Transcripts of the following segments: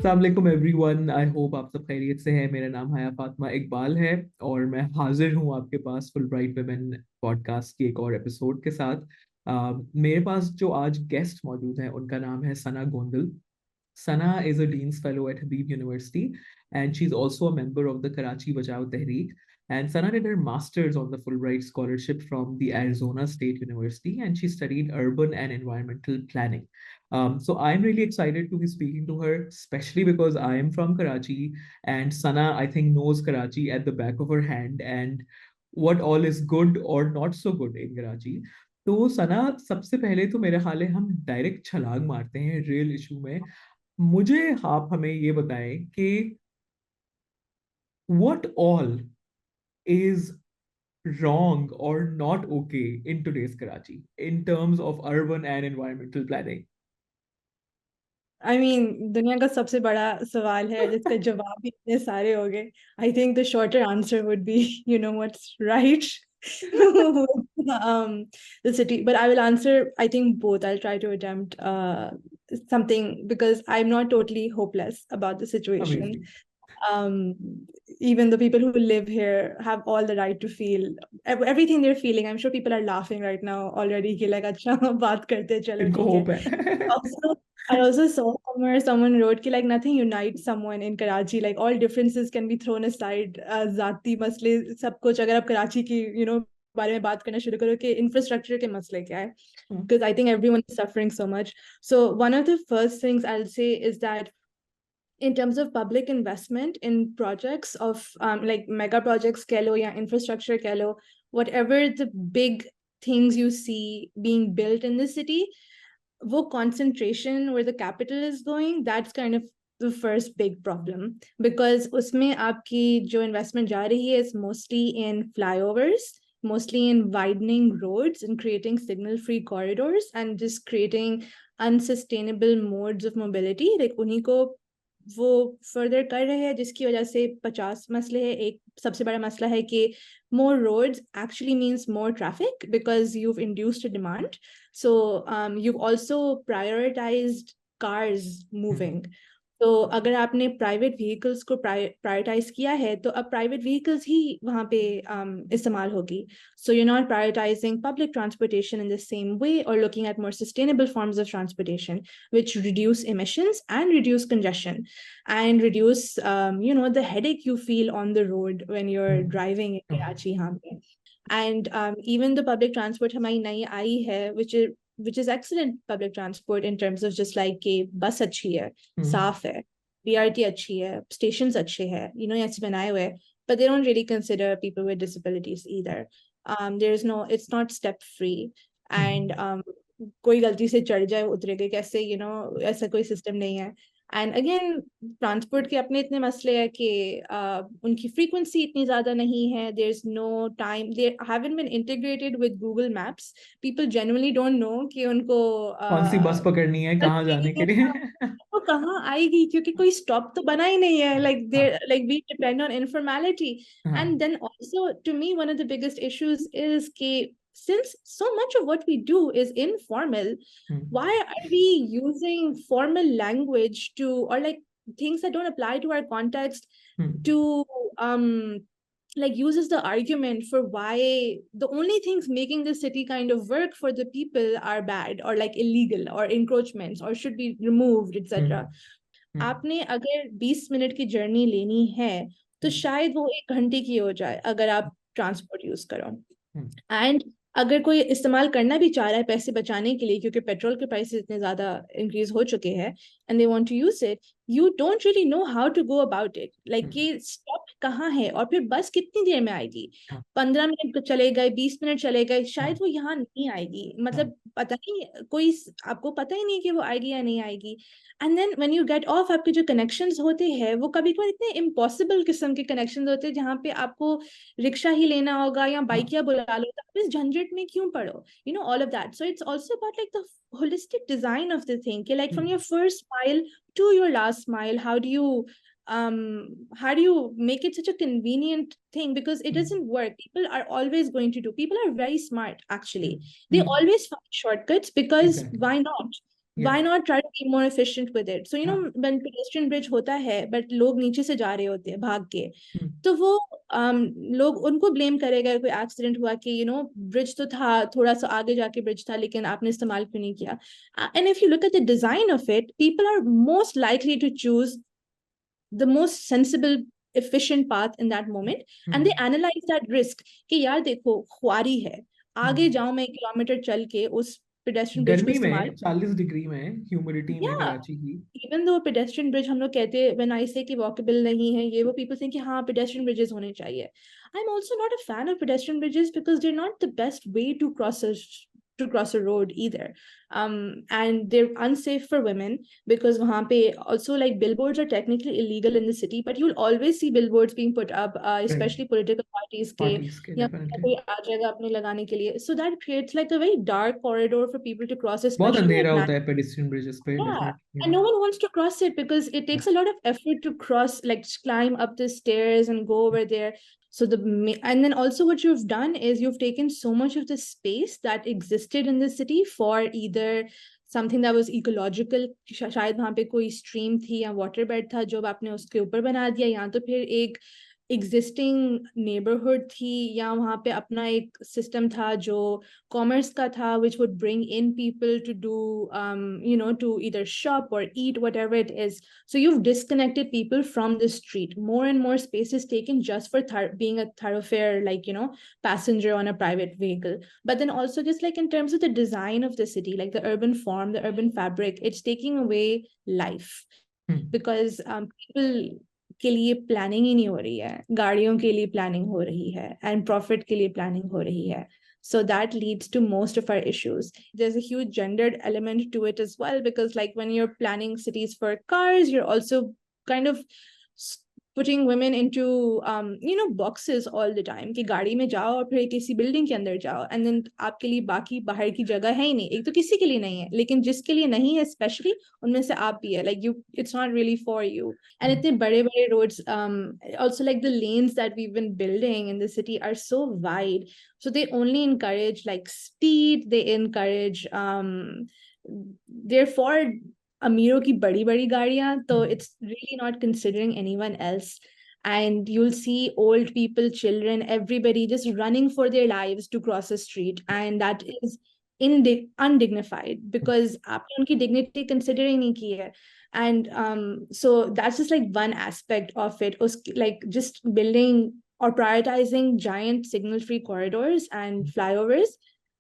अस्सलाम वालेकुम everyone. I hope आप सब खैरियत से हैं। मेरा नाम हया फातिमा इकबाल है और मैं हाजिर हूँ आपके पास फुल ब्राइट वुमेन पॉडकास्ट की एक और एपिसोड के साथ। मेरे पास जो आज गेस्ट मौजूद हैं उनका नाम है सना Gondal. Sana is a Dean's Fellow at Habib University, and she's also a member of the Karachi Bachao Tehreek. And Sana did her master's on the Fulbright Scholarship from the Arizona State University, and she studied urban and environmental planning. So I'm really excited to be speaking to her, especially because I am from Karachi, and Sana, I think, knows Karachi at the back of her hand, and what all is good or not so good in Karachi. तो सना, सबसे पहले तो मेरे ख्याल है हम direct छलांग मारते हैं रियल इशू में। मुझे आप हमें ये बताएं कि what all is wrong or not okay in today's Karachi in terms of urban and environmental planning. I mean दुनिया का सबसे बड़ा सवाल है जिसका जवाब भी इतने सारे हो गए. I think the shorter answer would be what's right. um the city, but I will answer, I think, both. I'll try to attempt something, because I'm not totally hopeless about the situation. Amazing. um Even the people who live here have all the right to feel everything they're feeling. I'm sure people are laughing right now already कि like अच्छा बात करते चलो इनको ठीक है. Hope है। Also, I also saw somewhere someone wrote कि like nothing unites someone in Karachi. Like all differences can be thrown aside. जाति मसले सब कुछ, अगर आप कराची की बारे में बात करना शुरू करो कि इंफ्रास्ट्रक्चर के मसले क्या है, because I think everyone is suffering so much. So one of the first things I'll say is that in terms of public investment in projects of like mega projects keh lo ya infrastructure keh lo, whatever the big things you see being built in the city, wo concentration where the capital is going, that's kind of the first big problem. Because usme aapki jo investment ja rahi hai is mostly in flyovers, mostly in widening roads and creating signal free corridors and just creating unsustainable modes of mobility. like unhi ko वो further कर रहे हैं, जिसकी वजह से 50 मसले हैं. एक सबसे बड़ा मसला है कि more roads actually means more traffic because you've induced a demand. So you've also prioritized cars moving. तो अगर आपने प्राइवेट व्हीकल्स को प्रायोरिटाइज किया है तो अब प्राइवेट व्हीकल्स ही वहाँ पे इस्तेमाल होगी. So you're not prioritizing public transportation in the same way or looking at more sustainable forms of transportation, which reduce emissions and reduce congestion and reduce the headache you feel on the road when you're driving in Karachi यहाँ पे. And even the public transport हमारी नई आई है, which is excellent public transport in terms of just like कि बस अच्छी है, साफ है, BRT अच्छी है, stations अच्छे हैं, ऐसे बनाए हुए, but they don't really consider people with disabilities either. It's not step free. And कोई गलती से चढ़ जाए उतरेगा कैसे, ऐसा कोई सिस्टम नहीं है. एंड अगेन ट्रांसपोर्ट के अपने इतने मसले हैं कि उनकी फ्रीक्वेंसी इतनी ज्यादा नहीं है. There is no time, they haven't been integrated with Google Maps. People genuinely don't know कि उनको कौन सी बस पकड़नी है, कहाँ जाने के लिए। वो कहाँ आएगी, क्योंकि कोई स्टॉप तो बना ही नहीं है. like we depend on informality. And then also to me one of the biggest issues is कि since so much of what we do is informal, why are we using formal language to, or like things that don't apply to our context, to like uses the argument for why the only things making the city kind of work for the people are bad or like illegal or encroachments or should be removed, etc. आपने अगर 20 minute की journey लेनी है तो शायद वो 1 घंटे की हो जाए अगर आप ट्रांसपोर्ट यूज करो. एंड अगर कोई इस्तेमाल करना भी चाह रहा है पैसे बचाने के लिए, क्योंकि पेट्रोल के प्राइसेस इतने ज्यादा इंक्रीज हो चुके हैं, and they want to use it, you don't really know how to go about it. Like कि स्टॉप कहाँ है और फिर बस कितनी देर में आएगी. 15 मिनट चले गए, 20 मिनट चले गए, शायद वो यहाँ नहीं आएगी. मतलब पता नहीं, कोई आपको पता ही नहीं कि वो आएगी या नहीं आएगी. And then when you get off, आपके जो कनेक्शंस होते हैं वो कभी कभी इतने इम्पॉसिबल किस्म के कनेक्शंस होते हैं जहाँ पे आपको रिक्शा ही लेना होगा या बाइक या बुला लो, तो आप इस झंझट में क्यों पड़ो, all of that. So it's also about like the holistic design of the thing, like from your first mile to your last mile, how do you make it such a convenient thing? Because it doesn't work. People are always going to do, people are very smart actually, they always find shortcuts, because why not? Yeah. why not try to be more efficient with it? So हाँ. when pedestrian bridge होता है but लोग नीचे से जा रहे होते हैं भाग के, हम्म. तो वो लोग उनको ब्लेम करेगा कोई एक्सीडेंट हुआ कि ब्रिज तो था, थोड़ा सा आगे जाके ब्रिज था, लेकिन आपने इस्तेमाल क्यों नहीं किया? And if you look at the design of it, people are most likely to choose the most sensible efficient path in that moment, and they hmm. analyze that risk कि यार देखो ख्वारी है, आगे हम्म. जाऊं मैं 1 किलोमीटर चल के उस पेडेस्ट्रियन ब्रिज को गर्मी इस्तेमाल। में 40 डिग्री में ह्यूमिडिटी में या कराची की. इवन दो पेडेस्ट्रियन ब्रिज हम लोग कहते हैं व्हेन आई से कि वॉकेबल नहीं है ये वो, पीपल थिंक कि हाँ पेडेस्ट्रियन ब्रिजेस होने चाहिए। I am also not a fan of pedestrian bridges because they are not the best way to cross a road either, and they're unsafe for women because wahan pe also like billboards are technically illegal in the city, but you'll always see billboards being put up, right. especially political parties ke parties के या definitely. कोई आ जाएगा अपने लगाने के लिए, so that creates like a very dark corridor for people to cross, बहुत especially अंधेरा at होता night. है पेडिस्ट्रियन ब्रिजेस पे Yeah, definitely. and no one wants to cross it because it takes a lot of effort to cross, like climb up the stairs and go over there. So and then also what you've done is you've taken so much of the space that existed in the city for either something that was ecological, शायद वहाँ पे कोई stream थी या water bed था जो आपने उसके ऊपर बना दिया, या तो फिर एक एग्जिस्टिंग नेबरहुड थी, या वहाँ पे अपना एक सिस्टम था जो कॉमर्स का था, which would bring in people to do to either shop or eat whatever it is. So you've disconnected people from the street. More and more space is taken just for being a thoroughfare, like passenger on a private vehicle. But then also just like in terms of the design of the city, like the urban form, the urban fabric, it's taking away life because people के लिए planning ही नहीं हो रही है, गाड़ियों के लिए planning हो रही है एंड प्रॉफिट के लिए प्लानिंग हो रही है. So that leads to most of our issues. There's a huge gendered element to it as well, because like when you're planning cities for cars, you're also kind of putting women into boxes all the time कि गाड़ी में जाओ और फिर किसी building के अंदर जाओ, and then आपके लिए बाकी बाहर की जगह है ही नहीं, एक तो किसी के लिए नहीं है, लेकिन जिसके लिए नहीं है स्पेशली उनमें से आप भी है, like you, it's not really for you. And इतने बड़े बड़े roads, also like the lanes that we've been building in the city are so wide, so they only encourage like speed, they encourage therefore अमीरों की बड़ी बड़ी गाड़ियां, तो it's really not considering anyone else. And you'll see old people, children, everybody just running for their lives to cross a street, and that is undignified because आपने उनकी dignity consider ही नहीं की है. And so that's just like one aspect of it, like just building or prioritizing giant signal free corridors and flyovers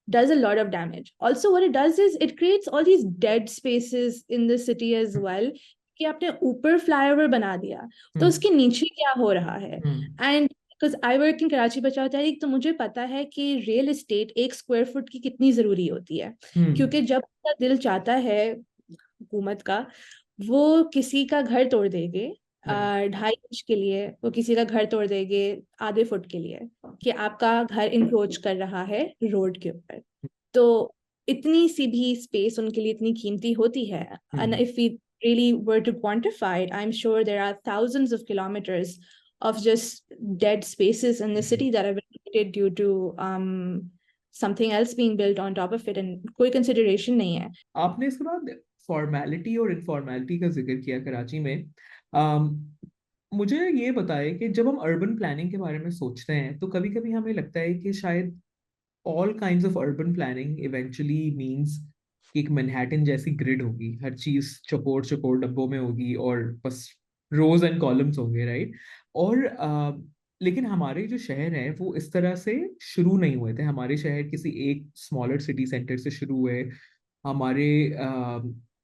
does a lot of damage. Also, what it does is it creates all these dead spaces in the city as well. कि आपने ऊपर flyover बना दिया तो उसके नीचे क्या हो रहा है. And because I work in Karachi बचाओ तहरीक, तो मुझे पता है कि रियल एस्टेट 1 स्क्वायर फुट की कितनी जरूरी होती है, क्योंकि जब उसका दिल चाहता है हुकूमत का, वो किसी का घर तोड़ देंगे 2.5 इंच के लिए, वो किसी का घर तोड़ देंगे आधे फुट के लिए कि आपका घर इंक्रोच कर रहा है रोड के ऊपर. तो इतनी सी भी स्पेस उनके लिए इतनी कीमती होती है. And if we really were to quantify it, I'm sure there are thousands of kilometers of just dead spaces in the city that have been created due to something else being built on top of it, and कोई consideration नहीं है. आपने इसके बाद formality और इनफॉर्मेलिटी का जिक्र किया कराची में. अम, मुझे ये बताए कि जब हम अर्बन प्लानिंग के बारे में सोचते हैं तो कभी कभी हमें लगता है कि शायद all kinds of urban planning eventually means कि एक मैनहट्टन जैसी ग्रिड होगी, हर चीज चौकोर चौकोर डब्बों में होगी और बस रोज एंड कॉलम्स होंगे, राइट. और लेकिन हमारे जो शहर हैं वो इस तरह से शुरू नहीं हुए थे. हमारे शहर किसी एक स्मॉलर सिटी सेंटर से शुरू हुए. हमारे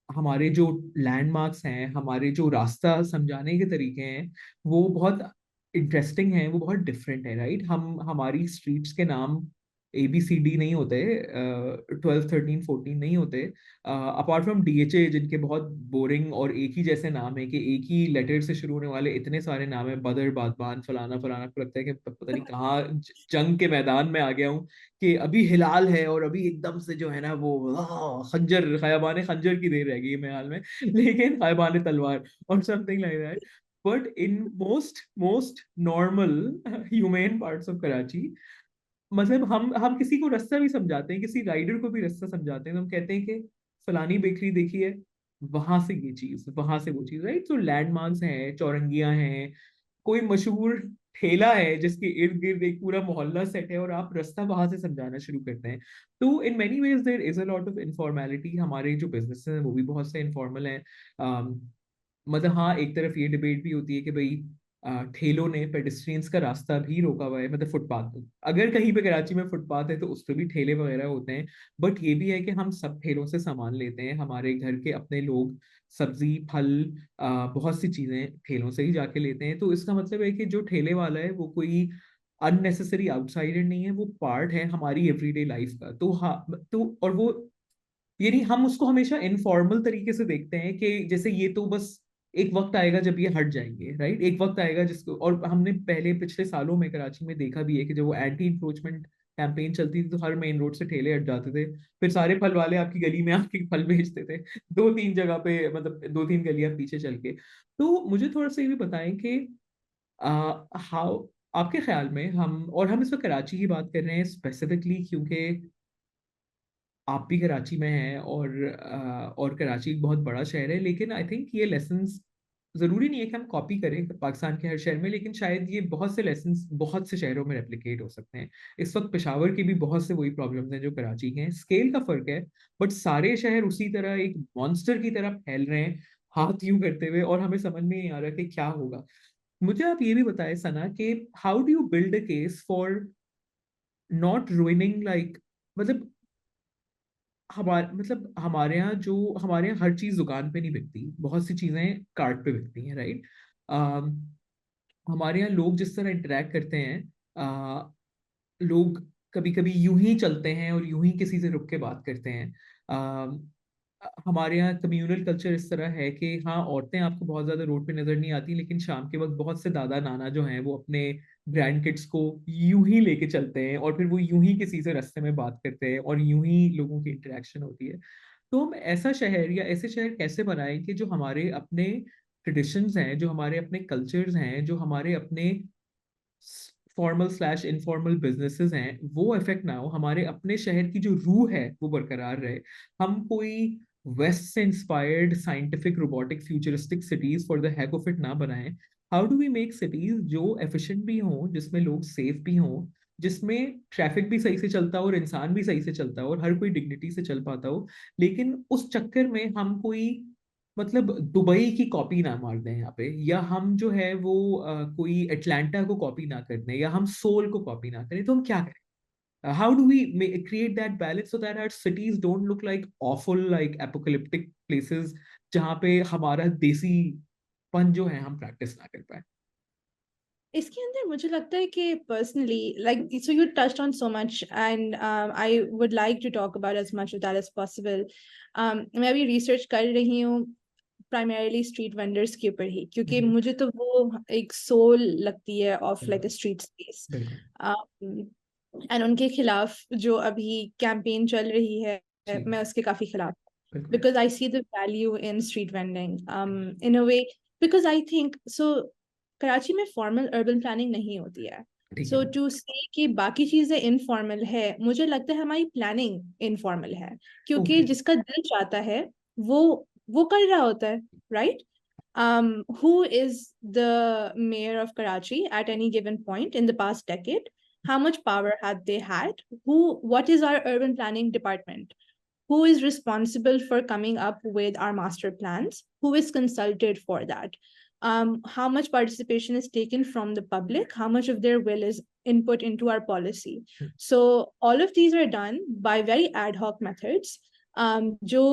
हमारे जो लैंडमार्क्स हैं, हमारे जो रास्ता समझाने के तरीके हैं वो बहुत इंटरेस्टिंग हैं, वो बहुत डिफरेंट है, राइट. हमारी स्ट्रीट्स के नाम ABCD नहीं होते, 12 13 14 नहीं होते, अपार्ट फ्रॉम DHA जिनके बहुत बोरिंग और एक ही जैसे नाम है कि एक ही लेटर से शुरू होने वाले इतने सारे नाम है, बदर बादबान फलाना फलाना. को लगता है कि पता नहीं कहाँ जंग के मैदान में आ गया हूँ कि अभी हिलाल है और अभी एकदम से जो है ना वो खंजर खयाबान खंजर की देर रह गई है मेरे हाल में लेकिन खयाबान तलवार और something like that. But in most normal humane parts of Karachi, मतलब हम किसी को रास्ता भी समझाते हैं, किसी राइडर को भी रास्ता समझाते हैं तो हम कहते हैं कि फलानी बेकरी देखी है, वहां से ये चीज, वहां से वो चीज, राइट? तो लैंडमार्क्स हैं, चौरंगियां हैं, कोई मशहूर ठेला है जिसके इर्द गिर्द एक पूरा मोहल्ला सेट है और आप रास्ता वहां से समझाना शुरू करते हैं। तो in many ways there is a lot of informality. हमारे जो बिजनेस हैं वो भी बहुत से इनफॉर्मल हैं। मतलब हाँ, एक तरफ ये डिबेट भी होती है कि भाई ठेलों ने पेडिस्ट्रियंस का रास्ता भी रोका हुआ है, मतलब फुटपाथ। अगर कहीं पे कराची में फुटपाथ है तो उस पर भी ठेले वगैरह होते हैं। बट ये भी है कि हम सब ठेलों से सामान लेते हैं, हमारे घर के अपने लोग सब्जी फल बहुत सी चीजें ठेलों से ही जाके लेते हैं। तो इसका मतलब है कि जो ठेले वाला है वो कोई अननेसेसरी आउटसाइडर नहीं है, वो पार्ट है हमारी एवरीडे लाइफ का। तो हाँ, तो और वो यानी हम उसको हमेशा इनफॉर्मल तरीके से देखते हैं कि जैसे ये तो बस एक वक्त आएगा जब ये हट जाएंगे, राइट? एक वक्त आएगा जिसको, और हमने पहले पिछले सालों में कराची में देखा भी है कि जब वो एंटी इंक्रोचमेंट कैंपेन चलती थी तो हर मेन रोड से ठेले हट जाते थे, फिर सारे फल वाले आपकी गली में आके फल बेचते थे, दो तीन जगह पे, मतलब दो तीन गलियां पीछे चल के। तो मुझे थोड़ा सा ये भी बताएं कि हाउ आपके ख्याल में हम इस वक्त कराची की बात कर रहे हैं स्पेसिफिकली क्योंकि आप भी कराची में हैं, और कराची एक बहुत बड़ा शहर है, लेकिन आई थिंक ये लेसन्स जरूरी नहीं है कि हम कॉपी करें पाकिस्तान के हर शहर में, लेकिन शायद ये बहुत से लेसन्स बहुत से शहरों में रेप्लिकेट हो सकते हैं। इस वक्त पेशावर की भी बहुत से वही प्रॉब्लम्स हैं जो कराची के हैं, स्केल का फर्क है, बट सारे शहर उसी तरह एक मॉन्स्टर की तरह फैल रहे हैं, हाथ यूं करते हुए, और हमें समझ में नहीं आ रहा कि क्या होगा। मुझे आप ये भी बताएं सना कि how do you build a case for not रुइनिंग, like, मतलब हमारे यहाँ जो, हमारे यहाँ हर चीज दुकान पे नहीं बिकती, बहुत सी चीजें कार्ट पे बिकती हैं, राइट? हमारे यहाँ लोग जिस तरह इंटरेक्ट करते हैं, लोग कभी कभी यूं ही चलते हैं और यूं ही किसी से रुक के बात करते हैं। हमारे यहाँ कम्युनल कल्चर इस तरह है कि हाँ, औरतें आपको बहुत ज्यादा रोड पे नजर नहीं आती, लेकिन शाम के वक्त बहुत से दादा नाना जो हैं वो अपने ग्रैंड किड्स को यूं ही लेके चलते हैं, और फिर वो यूं ही किसी से रास्ते में बात करते हैं, और यूं ही लोगों की इंटरेक्शन होती है। तो हम ऐसा शहर या ऐसे शहर कैसे बनाएं कि जो हमारे अपने ट्रेडिशंस हैं, जो हमारे अपने कल्चर्स हैं, जो हमारे अपने फॉर्मल स्लैश इनफॉर्मल बिजनेसेस हैं, वो इफेक्ट ना हो, हमारे अपने शहर की जो रूह है वो बरकरार रहे। हम कोई वेस्ट से inspired scientific robotic futuristic cities for the heck of it ना बनाएं। How do we make cities जो एफिशिएंट भी हों, जिसमें लोग सेफ भी हों, जिसमें ट्रैफिक भी सही से चलता हो और इंसान भी सही से चलता हो और हर कोई डिग्निटी से चल पाता हो, लेकिन उस चक्कर में हम कोई, मतलब दुबई की कॉपी ना मार दें यहाँ पे, या हम जो है वो कोई अटलांटा को कॉपी ना कर दें, या हम सोल को कॉपी ना करें, तो हम क्या करें? How do we create that balance so that our cities don't look like awful, like apocalyptic places, जहाँ पे हमारा देसी पन जो है हम प्रैक्टिस ना कर पाए? इसके अंदर मुझे लगता है कि personally like so you touched on so much and I would like to talk about as much that as possible. मैं अभी रिसर्च कर रही हूँ प्राइमरीली स्ट्रीट वेंडर्स के ऊपर ही, क्योंकि हम्म, मुझे तो वो एक सोल लगती है ऑफ लाइक बिल्कुल अ स्ट्रीट स्पेस। बिल्कुल। एंड उनके खिलाफ जो अभी कैंपेन चल रही है, जी, मैं उसके काफी खिलाफ, बिल्कुल। because I see the value in street vending in a way, because I think so Karachi में फॉर्मल अर्बन प्लानिंग नहीं होती है। ठीक है। सो टू से कि बाकी चीजें इनफॉर्मल है, मुझे लगता है हमारी प्लानिंग इनफॉर्मल है, क्योंकि ओके। जिसका दिल चाहता है वो वो कर रहा होता है, right? Who is the mayor of Karachi at any given point in the past decade? How much power had they had? What is our urban planning department? Who is responsible for coming up with our master plans? Who is consulted for that? How much participation is taken from the public? How much of their will is input into our policy? So all of these are done by very ad hoc methods. जो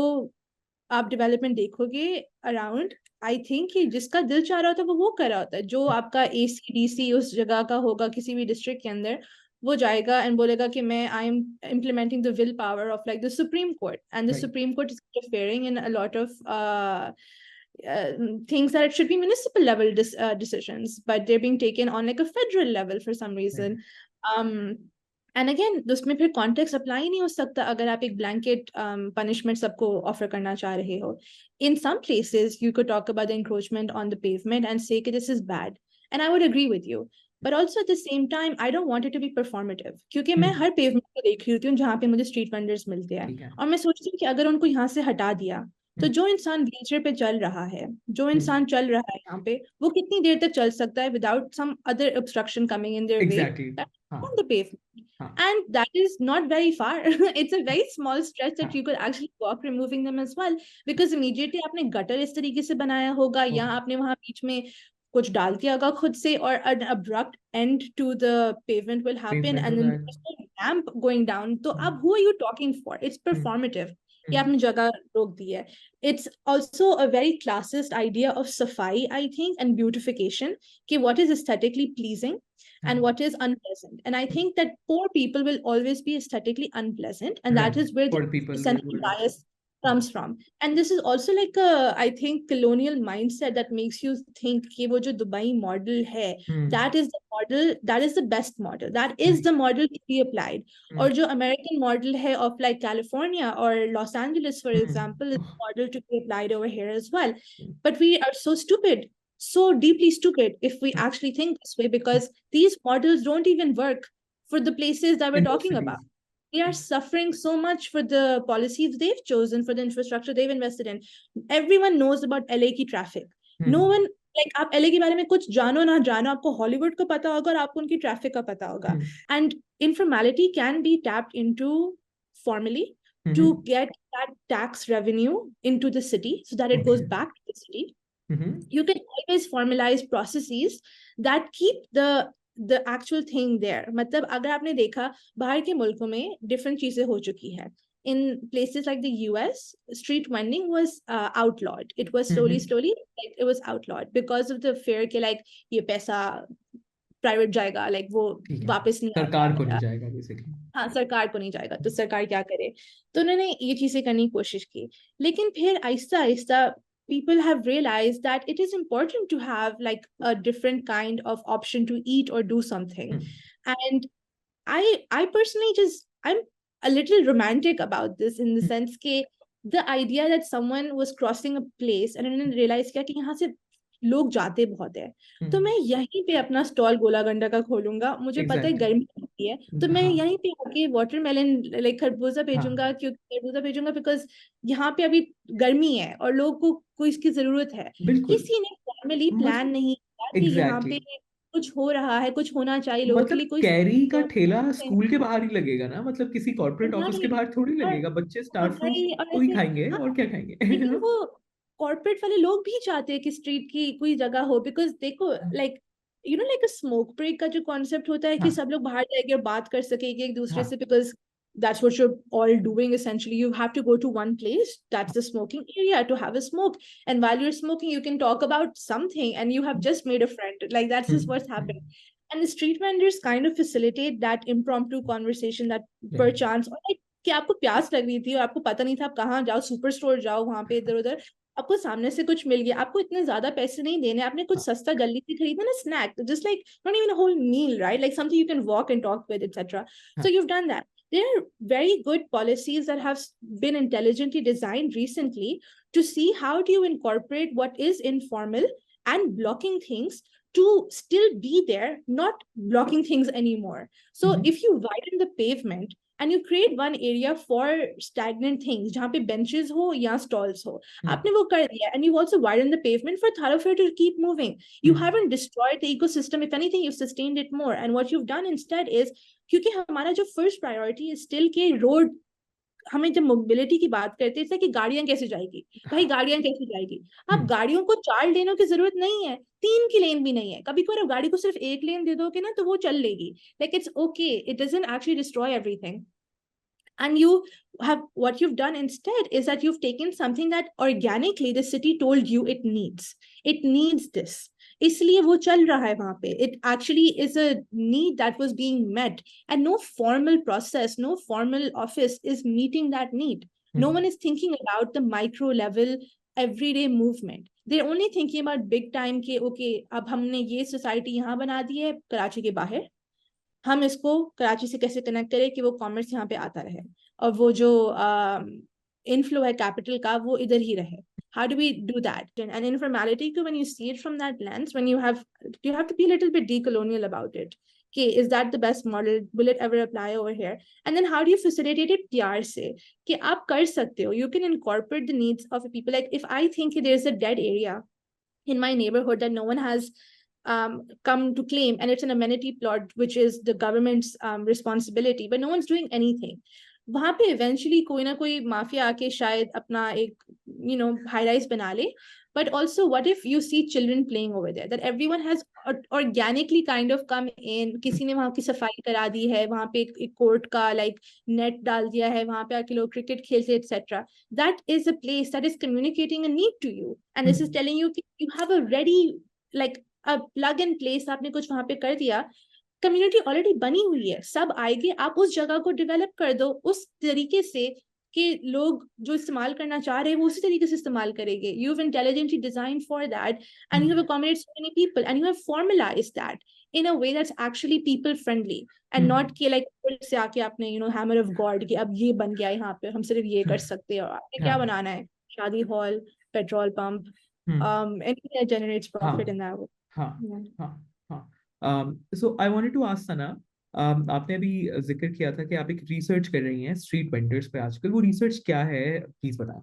आप development देखोगे around, I think कि जिसका दिल चाह रहा होता है वो कर रहा होता है। जो आपका ACDC उस जगह का होगा किसी भी डिस्ट्रिक्ट के अंदर, वो जाएगा एंड बोलेगा कि मैं I am implementing the will power of like the supreme court, and the right. Supreme court is interfering in a lot of things that should be municipal level decisions, but they're being taken on like a federal level for some reason. um and again उसमें फिर context apply ही नहीं हो सकता अगर आप एक blanket punishment सबको offer करना चाह रहे हो। In some places you could talk about the encroachment on the pavement and say कि this is bad, and I would agree with you. but also at the same time I don't want it to be performative, क्योंकि मैं हर pavement को देख रही होती हूँ जहाँ पे मुझे स्ट्रीट वेंडर्स मिलते हैं, ठीक है। और मैं सोचती हूँ कि अगर उनको यहाँ से हटा दिया तो जो इंसान व्हीलचेयर पे चल रहा है, जो इंसान चल रहा है यहाँ पे, वो कितनी देर तक चल सकता है without some other obstruction coming in their way exactly. हाँ on the pavement. हाँ And that is not very far. It's a very small stretch that हाँ you could actually walk removing them as well, because immediately आपने gutter इस तरीके से बनाया होगा, या ओके आपने वहां बीच में कुछ डाल दिया होगा खुद से, और an abrupt end to the pavement will happen, pavement हो and then जाएगा। there's no ramp going down. तो अब who are you talking for? It's performative. ये आपने जगह रोक दी है. It's also a very classist idea of safai, I think, and beautification, कि what is aesthetically pleasing and what is unpleasant. And I think that poor people will always be aesthetically unpleasant, and that right, is where the for people central bias comes from. And this is also like a, I think, colonial mindset that makes you think कि वो जो Dubai model है, that is the model, that is the best model, that is the model to be applied. और जो American model है of like California or Los Angeles, for example, is the model to be applied over here as well. But we are so stupid, so deeply stupid if we actually think this way, because these models don't even work for the places that we're in talking cities. about. They are suffering so much for the policies they've chosen, for the infrastructure they've invested in. Everyone knows about LA की traffic. No one, like, आप LA के बारे में कुछ जानो ना जानो, आपको हॉलीवुड का पता होगा और आपको उनकी ट्रैफिक का पता होगा. And informality can be tapped into formally to get that tax revenue into the city so that it goes back to the city. You can always formalize processes that keep the actual thing there. मतलब अगर आपने देखा बाहर के मुल्कों में different चीजें हो चुकी है. In places like the US, street vending was outlawed. It was slowly, like, it was outlawed because of the fear कि like ये पैसा private जाएगा, like वो वापस नहीं सरकार को नहीं आता. जाएगा बेसिकली। हाँ, सरकार को नहीं जाएगा, तो सरकार क्या करे. तो उन्होंने ये चीजें करने की कोशिश की, लेकिन फिर Aahista Aahista people have realized that it is important to have like a different kind of option to eat or do something. And I personally just, I'm a little romantic about this in the sense that the idea that someone was crossing a place and उन्होंने realize किया कि यहाँ से लोग जाते बहुत है, तो मैं यहीं पे अपना स्टॉल गोला गंडा का खोलूंगा. मुझे पता है गर्मी होती है, तो मैं यहीं पे आके वाटरमेलन, लाइक खरबूजा भेजूंगा, क्योंकि खरबूजा भेजूंगा बिकॉज यहाँ पे अभी गर्मी है और लोगों को इसकी जरूरत है. किसी ने फॉर्मली प्लान नहीं किया कि यहाँ पे कुछ हो रहा है, कुछ होना चाहिए लोगों के लिए. कोई कैरी का ठेला स्कूल के बाहर ही लगेगा ना, मतलब किसी कॉर्पोरेट ऑफिस के बाहर थोड़ी और लगेगा। बच्चे स्टार फ्रूट तो ही ऐसे, खाएंगे हाँ, और क्या खाएंगे। लेकिन वो कॉर्पोरेट वाले लोग भी चाहते हैं कि स्ट्रीट की कोई जगह हो, बिकॉज देखो like like a smoke break का जो कॉन्सेप्ट होता है कि सब लोग बाहर जाएंगे और बात कर सकेंगे एक दूसरे से, because that's what you're all doing essentially. You have to go to one place, that's the smoking area, to have a smoke, and while you're smoking you can talk about something and you have just made a friend. Like, that's just what's happening. And the street vendors kind of facilitate that impromptu conversation, that perchance, or like कि आपको प्यास लग रही थी और आपको पता नहीं था आप कहाँ जाओ, सुपर स्टोर जाओ, वहां पे इधर उधर आपको सामने से कुछ मिल गया, आपको इतने ज्यादा पैसे नहीं देने, आपने कुछ सस्ता जल्दी से खरीदना ना, snack, just like not even a whole meal, right, like something you can walk and talk with, etcetera. So you've done that. There are very good policies that have been intelligently designed recently to see how do you incorporate what is informal and blocking things to still be there, not blocking things anymore. So if you widen the pavement and you create one area for stagnant things, जहाँ पे benches हो या stalls हो, आपने वो कर दिया, and you've also widened the pavement for thoroughfare to keep moving. You haven't destroyed the ecosystem. If anything, you've sustained it more. And what you've done instead is, क्योंकि हमारा जो first priority is still के road, हमें जब mobility की बात करते हैं कि गाड़ियां कैसे जाएगी, भाई गाड़ियां कैसे जाएगी. अब गाड़ियों को 4 लेनों की जरूरत नहीं है, 3 की लेन भी नहीं है. कभी कभार गाड़ी को सिर्फ 1 लेन दे दोगे ना तो वो चल लेगी. Like, it's okay, it doesn't actually destroy everything. And you have, what you've done instead is that you've taken something that organically the city told you it needs this, इसलिए वो चल रहा है वहां पे. It actually is a need that was being met, and no formal process, no formal office is meeting that need. No one is thinking about the micro level everyday movement. They're only thinking about big time के okay, अब हमने ये society यहाँ बना दी है कराची के बाहर, हम इसको कराची से कैसे कनेक्ट करें कि वो कॉमर्स यहाँ पे आता रहे, और वो जो इनफ्लो है कैपिटल का वो इधर ही रहे. How do we do that? And informality, when you see it from that lens, when you have to be a little bit decolonial about it. Okay, is that the best model? Will it ever apply over here? And then how do you facilitate it प्यार से कि आप कर सकते हो? You can incorporate the needs of people. Like if I think there's a dead area in my neighborhood that no one has come to claim, and it's an amenity plot which is the government's responsibility, but no one's doing anything. वहां पे eventually कोई ना कोई mafia आके शायद अपना एक high rise बना ले. But also, what if you see children playing over there? That everyone has organically kind of come in. किसी ने वहां की सफाई करा दी है, वहां पे एक कोर्ट का like नेट डाल दिया है, वहां पे आके लोग क्रिकेट खेलते etc. That is a place that is communicating a need to you, and this is telling you you have a ready like a plug and place. आपने कुछ वहां पे कर दिया, कम्युनिटी ऑलरेडी बनी हुई है, सब आएंगे, आप उस जगह को डेवलप कर दो उस तरीके से कि लोग जो इस्तेमाल करना चाह रहे हैं वो उसी तरीके से इस्तेमाल करेंगे. You have intelligently design for that and you have accommodate so many people and you have formalise that in a way that's actually people friendly and not कि like से आके आपने hammer of God कि अब ये बन गया यहाँ पे हम सिर्फ ये कर सकते हैं. और आपने क्या बनाना है? शादी hall, petrol pump, anything that generates profit in that way. हाँ हाँ हाँ. So I wanted to ask Sana, आपने अभी जिक्र किया था कि आप एक रिसर्च कर रही हैं स्ट्रीट वेंडर्स पे आजकल. वो रिसर्च क्या है, प्लीज बताएं.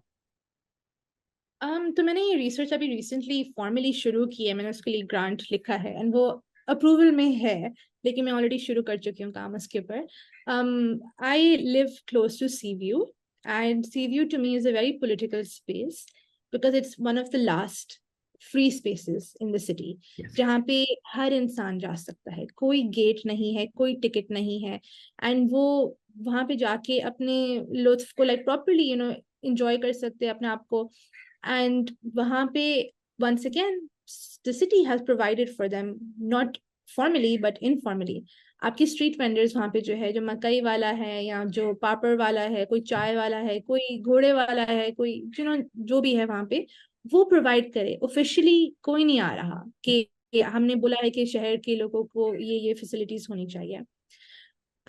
तो मैंने ये रिसर्च अभी रिसेंटली फॉर्मली शुरू की है. मैंने उसके लिए ग्रांट लिखा है एंड वो अप्रूवल में है, लेकिन मैं ऑलरेडी शुरू कर चुकी हूँ काम उसके ऊपर. I live close to Sea View and Sea View to me is a very political space because it's one of the last free spaces in the city जहाँ पे हर इंसान जा सकता है. कोई गेट नहीं है, कोई टिकट नहीं है, एंड वो वहां पे जाके अपने लुत्फ को लाइक प्रॉपरली इंजॉय कर सकते हैं अपने आप को. And वहाँ पे once again the city has provided for them, not formally but informally. आपकी स्ट्रीट वेंडर्स वहाँ पे जो है, जो मकई वाला है या जो पापड़ वाला है, कोई चाय वाला है, कोई घोड़े वाला है, कोई जो भी है वहाँ पे, वो प्रोवाइड करे. ऑफिशियली कोई नहीं आ रहा कि हमने बोला है कि शहर के लोगों को ये फैसिलिटीज होनी चाहिए.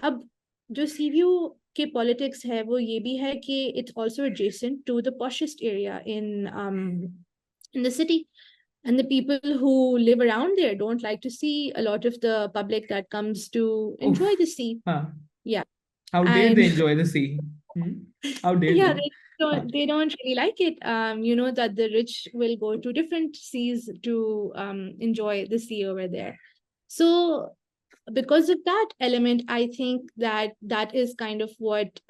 अब जो सीव्यू के पॉलिटिक्स है वो ये भी है कि it's also adjacent to the poshest area in the city, and the people who live around there don't like to see a lot of the public that comes to enjoy the sea. Yeah. How dare they enjoy the sea? How dare yeah, they? they don't really like it. That the rich will go to different seas to enjoy the sea over there. So because of that element, I think that is kind of what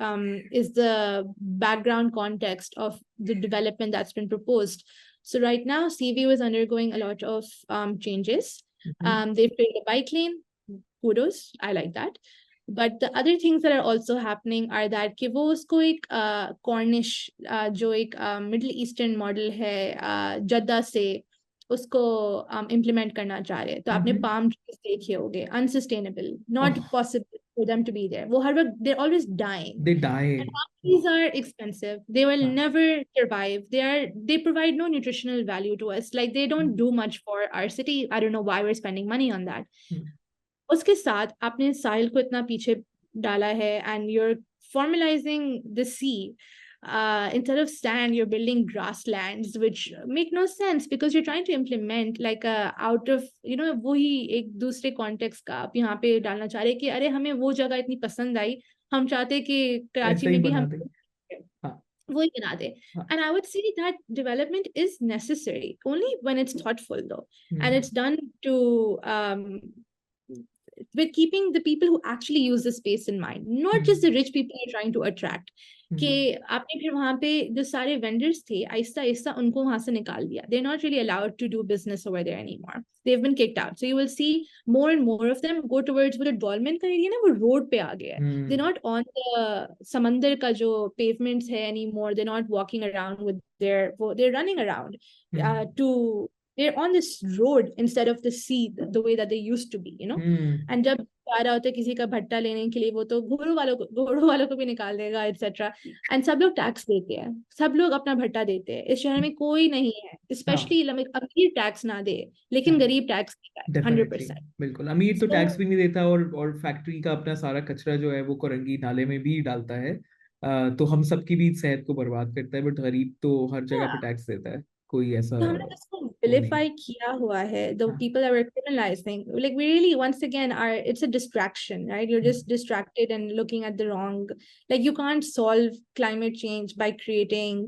is the background context of the development that's been proposed. So right now, Seaview is undergoing a lot of changes. They've created a bike lane. Kudos, I like that. But the other things that are also happening are that कि वो उसको एक Cornish जो एक Middle Eastern model है जद्दा से उसको implement करना चाह रहे हैं. तो आपने पाम ट्रीज देखे होंगे, unsustainable, not possible for them to be there. वो हर वक्त they are always dying. They die. And palm trees are expensive. They will never survive. They provide no nutritional value to us. Like they don't do much for our city. I don't know why we're spending money on that. उसके साथ आपने साहिल को इतना पीछे डाला है and you're formalizing the sea. Instead of sand, you're building grasslands, which make no sense because you're trying to implement like out of वही एक दूसरे कॉन्टेक्स्ट का आप यहाँ पे डालना चाह रहे कि अरे हमें वो जगह इतनी पसंद आई, हम चाहते कि कराची में भी हम वही बना दे. And I would say that development is necessary only when it's thoughtful though, and it's done to with keeping the people who actually use the space in mind, not just the rich people you're trying to attract. कि आपने फिर वहां पे जो सारे vendors थे आहिस्ता आहिस्ता उनको वहां से निकाल दिया. They're not really allowed to do business over there anymore. They've been kicked out. So you will see more and more of them go towards वो जो डॉलमेन का एरिया ना वो रोड पे आ गया है. They're not on the समंदर का जो pavements है anymore. They're not walking around with they're running around they're on this road instead of the sea the way that they used to be, and जब आ रहा होता है किसी का भट्टा लेने के लिए वो तो घोड़ों वालों को भी निकाल देगा etc. एंड सब लोग टैक्स देते हैं, सब लोग अपना भट्टा देते हैं. इस शहर में कोई नहीं है स्पेशली अमीर टैक्स ना दे लेकिन गरीब टैक्स देता है 100%. बिल्कुल, अमीर तो टैक्स भी नहीं देता और फैक्ट्री का अपना सारा कचरा जो है वो कोरंगी नाले में भी डालता है. तो हम सबकी भी सेहत को बर्बाद करता है, बट गरीब तो हर जगह पे Yeah. टैक्स देता है, कोई ऐसा तो हमने इसको वो नहीं। विलिफाई किया हुआ है, the हाँ। people that were criminalizing, like we really once again are, it's a distraction, right? You're just distracted and looking at the wrong, like you can't solve climate change by creating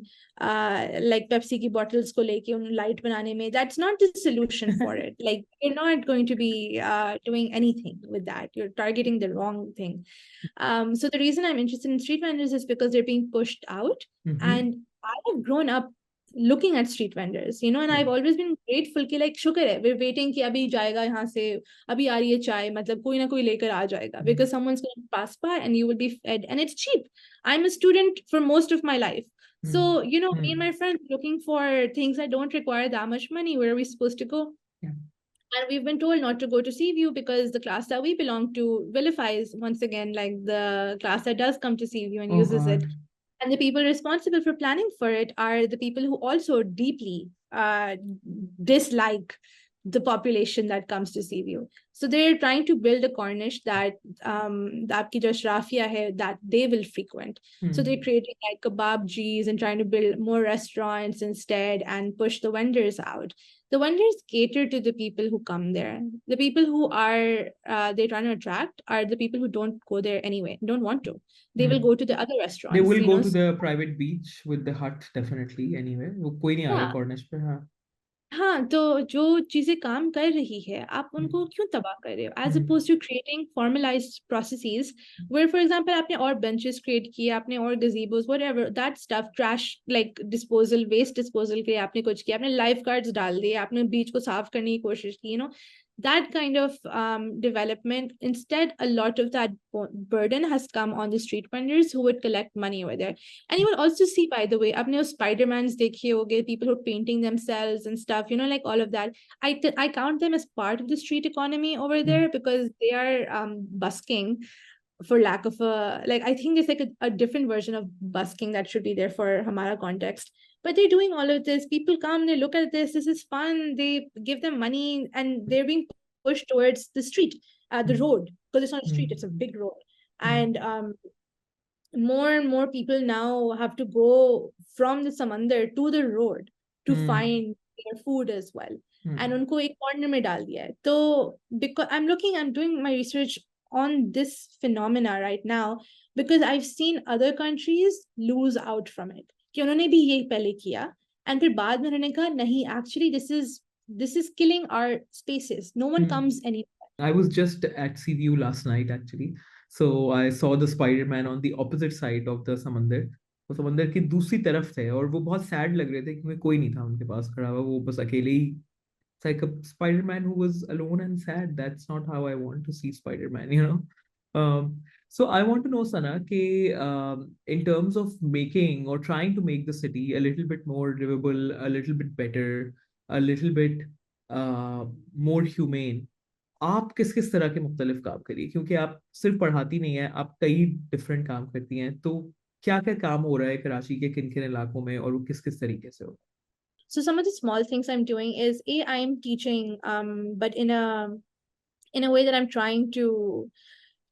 like Pepsi की bottles को लेके उन light बनाने में, that's not the solution for it. Like you're not going to be doing anything with that, you're targeting the wrong thing. So the reason I'm interested in street vendors is because they're being pushed out, hmm. and I have grown up looking at street vendors, you know, and I've always been grateful कि like शुक्र है, we're waiting कि अभी जाएगा यहाँ से, अभी आ रही है चाय, मतलब कोई ना कोई लेकर आ जाएगा, because someone's going to pass by and you will be fed and it's cheap. I'm a student for most of my life, so you know, me and my friends looking for things that don't require that much money. Where are we supposed to go? Yeah. And we've been told not to go to Seaview because the class that we belong to vilifies, once again, like the class that does come to Seaview and Oh uses it. God. And the people responsible for planning for it are the people who also deeply dislike the population that comes to Seaview. So they're trying to build a Cornish that आपकी जो Ashrafia है, that they will frequent. So they're creating like kebab G's and trying to build more restaurants instead and push the vendors out. The vendors cater to the people who come there. The people who are they're trying to attract are the people who don't go there anyway, don't want to. They will go to the other They restaurants, will you go know. to the private beach with the hut definitely anyway. वो कोई नहीं आएगा Yeah. Cornish पे। हाँ। हाँ, तो जो चीजें काम कर रही है, आप उनको क्यों तबाह कर रहे हो? As opposed to creating formalised processes where for example आपने और बेंचेस क्रिएट किए, आपने और gazebos whatever that stuff, trash like disposal, waste disposal के लिए आपने कुछ किया, आपने लाइफ गार्ड्स डाल दिए, आपने बीच को साफ करने की कोशिश की, you know, that kind of development. Instead, a lot of that burden has come on the street vendors who would collect money over there. And you will also see, by the way, आपने Spider-Mans देखे होंगे, people who are painting themselves and stuff, you know, like all of that. I count them as part of the street economy over there because they are busking, for lack of a, like, I think it's like a different version of busking that should be there for Hamara context. But they're doing all of this. People come, they look at this is fun. They give them money and they're being pushed towards the street, the road, because it's not a street, it's a big road. And more and more people now have to go from the samandar to the road to find their food as well. And unko ek corner mein dal diya hai. So because I'm doing my research on this phenomena right now because I've seen other countries lose out from it. कि उन्होंने भी ये पहले किया and फिर बाद में उन्होंने कहा नहीं, actually this is killing our spaces. No one comes anymore. I was just at CVU last night actually. So I saw the Spider-Man on the opposite side of the समंदर। वो समंदर की दूसरी तरफ थे और वो बहुत सैड लग रहे थे क्योंकि कोई नहीं था उनके पास खड़ा हुआ, वो बस अकेले ही। It's like a Spider-Man who was alone and sad. That's not how I want to see Spider-Man, you know. So I want to know, Sana, in terms of making or trying to make the city a little bit more livable, a little bit better, a little bit more humane, आप किस किस तरह के मुख्तलिफ काम करिए, क्योंकि आप सिर्फ पढ़ाती नहीं है, आप कई डिफरेंट काम करती हैं, तो क्या क्या काम हो रहा है कराची के किन किन इलाकों में और वो किस किस तरीके से हो So some of the small things I'm doing is I'm teaching, but in a way that I'm trying to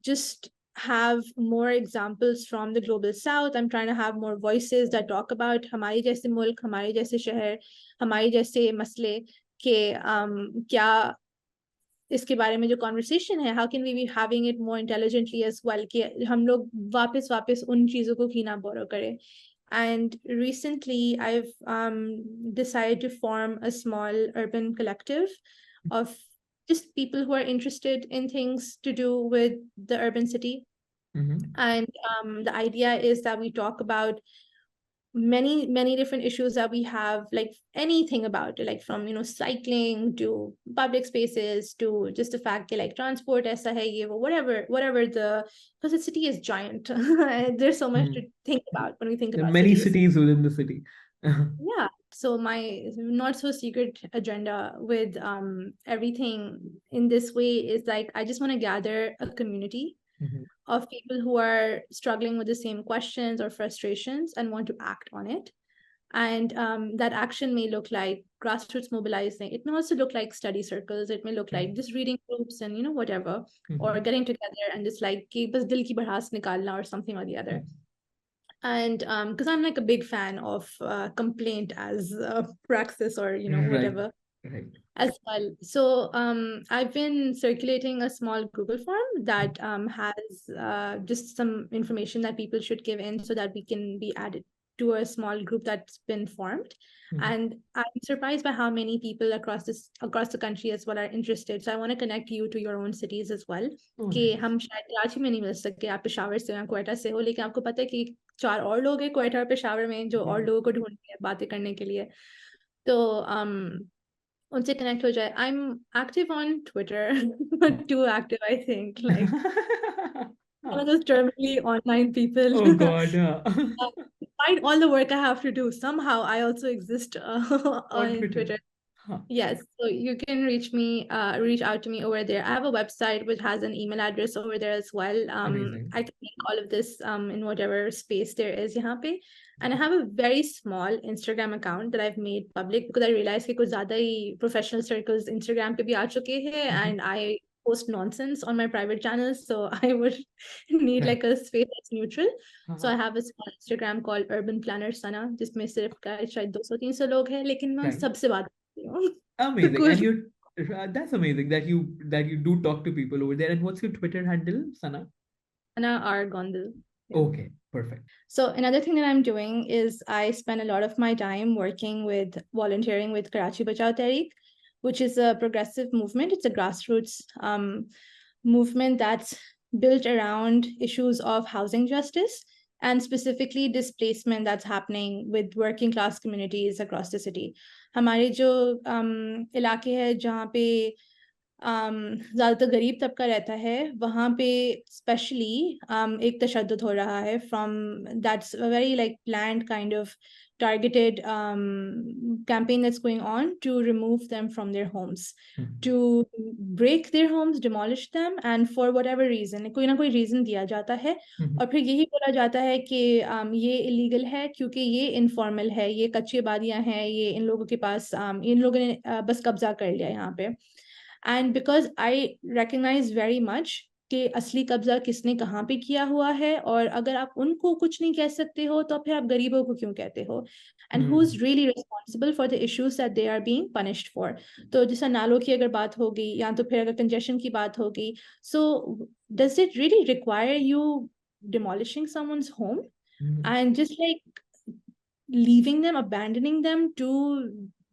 just have more examples from the global south. I'm trying to have more voices that talk about हमारे जैसे मुल्क, हमारे जैसे शहर, हमारे जैसे मसले के क्या इसके बारे में जो conversation है, how can we be having it more intelligently as well, कि हम लोग वापस उन चीजों को क्यों ना borrow करें. And recently, I've decided to form a small urban collective of just people who are interested in things to do with the urban city. And the idea is that we talk about many different issues that we have, like anything about it, like from, you know, cycling to public spaces to just the fact that like transport aisa hai ye wo, whatever the, because the city is giant. There's so much to think about when we think There are about many cities. cities within the city. Yeah, so my not so secret agenda with everything in this way is like I just want to gather a community of people who are struggling with the same questions or frustrations and want to act on it. And that action may look like grassroots mobilizing. It may also look like study circles. It may look like just reading groups and, you know, whatever, or getting together and just like ki bas dil ki bhadas nikalna or something or the other. And because I'm like a big fan of complaint as praxis, or Right, whatever right. as well. So I've been circulating a small Google form Mm, that has just some information that people should give in so that we can be added to a small group that's been formed. mm. And I'm surprised by how many people across the country as well are interested. So I want to connect you to your own cities as well. Oh, कि nice. हम शायद कराची में नहीं मिल सकते, आप पेशावर से हो या क्वेटा से हो, लेकिन आपको पता है कि 4 और लोग हैं क्वेटा और पेशावर में जो और Yeah. लोगों को ढूंढ रहे हैं बातें करने के लिए. तो उनसे कनेक्ट हो जाए. I am active on Twitter, too active I think, like one of those terminally online people. Oh God. Despite all the work I have to do, somehow I also exist On on Twitter. Twitter. Huh. Yes, so you can reach out to me over there. I have a website which has an email address over there as well. Amazing. I can make all of this in whatever space there is यहाँ पे. And I have a very small Instagram account that I've made public because I realized कि कुछ ज़्यादा ही professional circles Instagram पे भी आ चुके हैं, Mhm. and I post nonsense on my private channels, so I would need Right. like a space that's neutral. So Uh-huh. I have a small Instagram called Urban Planner Sana, जिसमें सिर्फ का शायद 200-300 लोग हैं, लेकिन मैं उन Right. सबसे बात करती हूँ. Amazing. And कुछ you that's amazing that you do talk to people over there. And what's your Twitter handle, Sana? Sana R Gondal. Yeah. Okay, perfect. So another thing that I'm doing is I spend a lot of my time working with volunteering with Karachi Bachao Tehreek, which is a progressive movement. It's a grassroots movement that's built around issues of housing justice and specifically displacement that's happening with working class communities across the city. हमारे जो इलाके हैं जहाँ पे ज़्यादातर गरीब तबका रहता है, वहाँ पे स्पेशली एक तशद्दुद हो रहा है from that's a very like planned kind of targeted campaign that's going on to remove them from their homes, Mhm. to break their homes, demolish them, and for whatever reason कोई ना कोई reason दिया जाता है Mhm. और फिर यही बोला जाता है कि ये illegal है क्योंकि ये informal है, ये कच्ची आबादियाँ हैं, ये इन लोगों के पास इन लोगों ने बस कब्जा कर लिया यहाँ पे. And because I recognise very much कि असली कब्जा किसने कहाँ पे किया हुआ है, और अगर आप उनको कुछ नहीं कह सकते हो तो फिर आप गरीबों को क्यों कहते हो, and who is really responsible for the issues that they are being punished for. तो जैसा नालों की अगर बात होगी या तो फिर अगर कंजेशन की बात होगी, so does it really require you demolishing someone's home Mhm. and just like leaving them, abandoning them to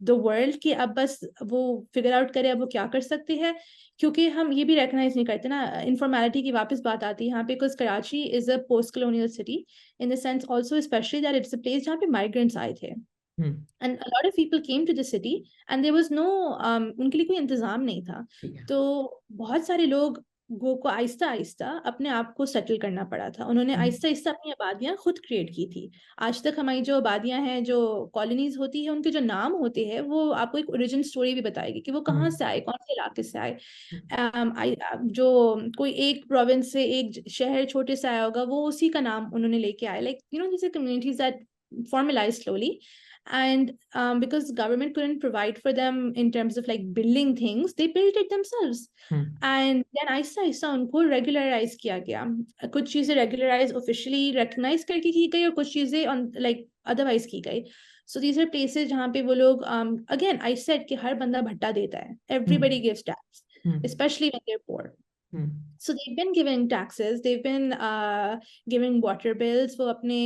the world कि अब बस वो फिगर आउट करे अब वो क्या कर सकते हैं, क्योंकि हम ये भी रिकग्नाइज नहीं करते ना. इनफॉर्मेलिटी की वापस बात आती है यहाँ पे, because Karachi is a post colonial city in the sense also specially that it's a place जहाँ पे माइग्रेंट्स आए थे. Mhm. And a lot of people came to the city and there was no उनके लिए कोई इंतजाम नहीं था. ठीक है. तो बहुत सारे लोग को आहिस्ता आहिस्ता अपने आप को सेटल करना पड़ा था. उन्होंने Mhm. आहिस्ता आहिस्ता अपनी आबादियां खुद क्रिएट की थी. आज तक हमारी जो आबादियां हैं, जो कॉलोनीज होती है, उनके जो नाम होते हैं वो आपको एक ओरिजिन स्टोरी भी बताएगी कि वो कहाँ Mhm. से आए, कौन से इलाके से आए. Mhm. जो कोई एक प्रोविंस से एक शहर छोटे से आया होगा, वो उसी का नाम उन्होंने लेके आए, लाइक जैसे communities that formalized slowly. And because government couldn't provide for them in terms of like building things, they built it themselves. Mhm. And then Aahista Aahista उनको रेगुलराइज किया गया. कुछ चीजें रेगुलराइज ऑफिशियली रिकग्नाइज करके की गई और कुछ चीजें लाइक अदरवाइज की गई. सो दीज आर प्लेसेस जहाँ पे वो लोग अगेन आई सेड कि हर बंदा भट्टा देता है, everybody Mhm. Gives tax, Mhm. especially when they're poor. Mhm. So they've been giving taxes, they've been giving water bills, वो अपने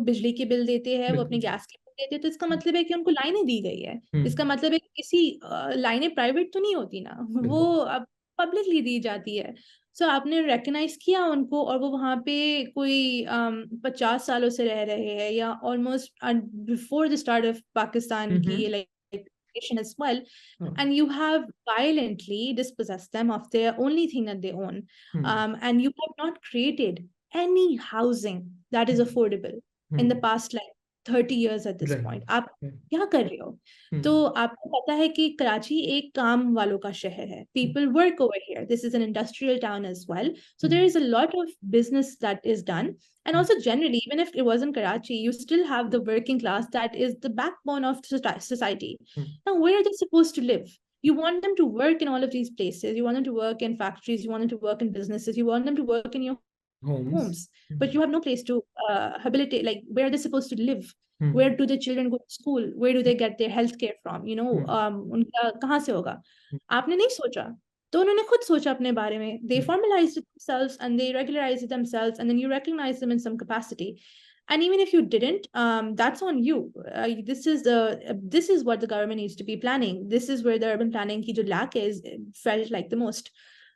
बिजली के बिल देते हैं, वो अपने बिल्कुल. गैस के बिल देते हैं. तो इसका मतलब है कि उनको लाइनें दी गई है. इसका Mhm. मतलब है कि किसी लाइनें प्राइवेट तो नहीं होती ना, वो बिल्कुल. अब पब्लिकली दी जाती है. सो आपने रिकग्नाइज किया उनको, और वो वहाँ पे कोई 50 सालों से रह रहे हैं, या almost before the start of Pakistan की Mhm. Like as well, Oh. and you have violently dispossessed them of their only thing that they own. Mhm. And you have not created any housing that is Mhm. affordable in the Mhm. past like 30 years at this Right. point. आप Right. क्या कर रहे हो? तो Mhm. आपको पता है कि कराची एक काम वालों का शहर है. People work over here. This is an industrial town as well. So there Mhm. is a lot of business that is done. And also generally, even if it wasn't Karachi, you still have the working class that is the backbone of society. Mhm. Now, where are they supposed to live? You want them to work in all of these places. You want them to work in factories. You want them to work in businesses. You want them to work in your homes, Hmm. but you have no place to habilitate. Like, where are they supposed to live? Hmm. Where do the children go to school? Where do they get their health care from? Hmm. उनका कहाँ से होगा? आपने नहीं सोचा, तो उन्होंने खुद सोचा अपने बारे में. They Hmm. formalized it themselves and they regularized it themselves, and then you recognize them in some capacity. And even if you didn't, that's on you. This is what the government needs to be planning. This is where the urban planning की जो lack is felt like the most.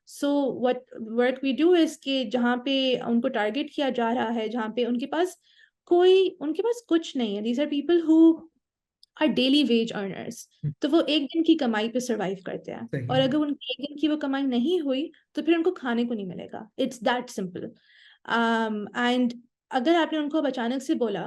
So what work we do is कि जहाँ पे उनको target किया जा रहा है, जहाँ पे उनके पास कुछ नहीं है. These are people who are daily wage earners. तो वो एक दिन की कमाई पे survive करते हैं. सही और है। अगर उनकी एक दिन की वो कमाई नहीं हुई, तो फिर उनको खाने को नहीं मिलेगा. It's that simple. And अगर आपने उनको अब अचानक से बोला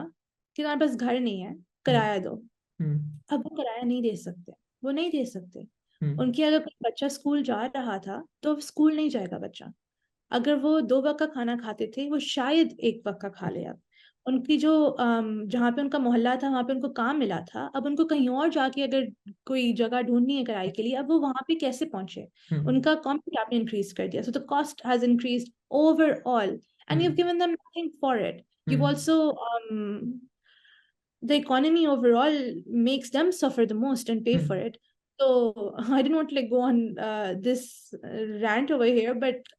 कि तुम्हारे पास घर नहीं है, किराया दो, हम्म। अब वो किराया नहीं दे सकते. वो नहीं दे सकते. हम्म। उनके अगर कोई बच्चा स्कूल जा रहा था, तो अब स्कूल नहीं जाएगा बच्चा. अगर वो 2 वक़्त का खाना खाते थे, वो शायद 1 वक़्त का खा ले अब. उनकी जो जहाँ पे उनका मोहल्ला था, वहाँ पे उनको काम मिला था, अब उनको कहीं और जाके अगर कोई जगह ढूँढनी है किराए के लिए, अब वो वहाँ पे कैसे पहुँचे? हम्म। उनका कॉस्ट आपने इंक्रीज़ कर दिया. So the cost has increased overall, and you've hmm. given them nothing for it. You've hmm. also, the economy overall makes them suffer the most and pay for hmm. it. So I didn't want to like go on this rant over here, but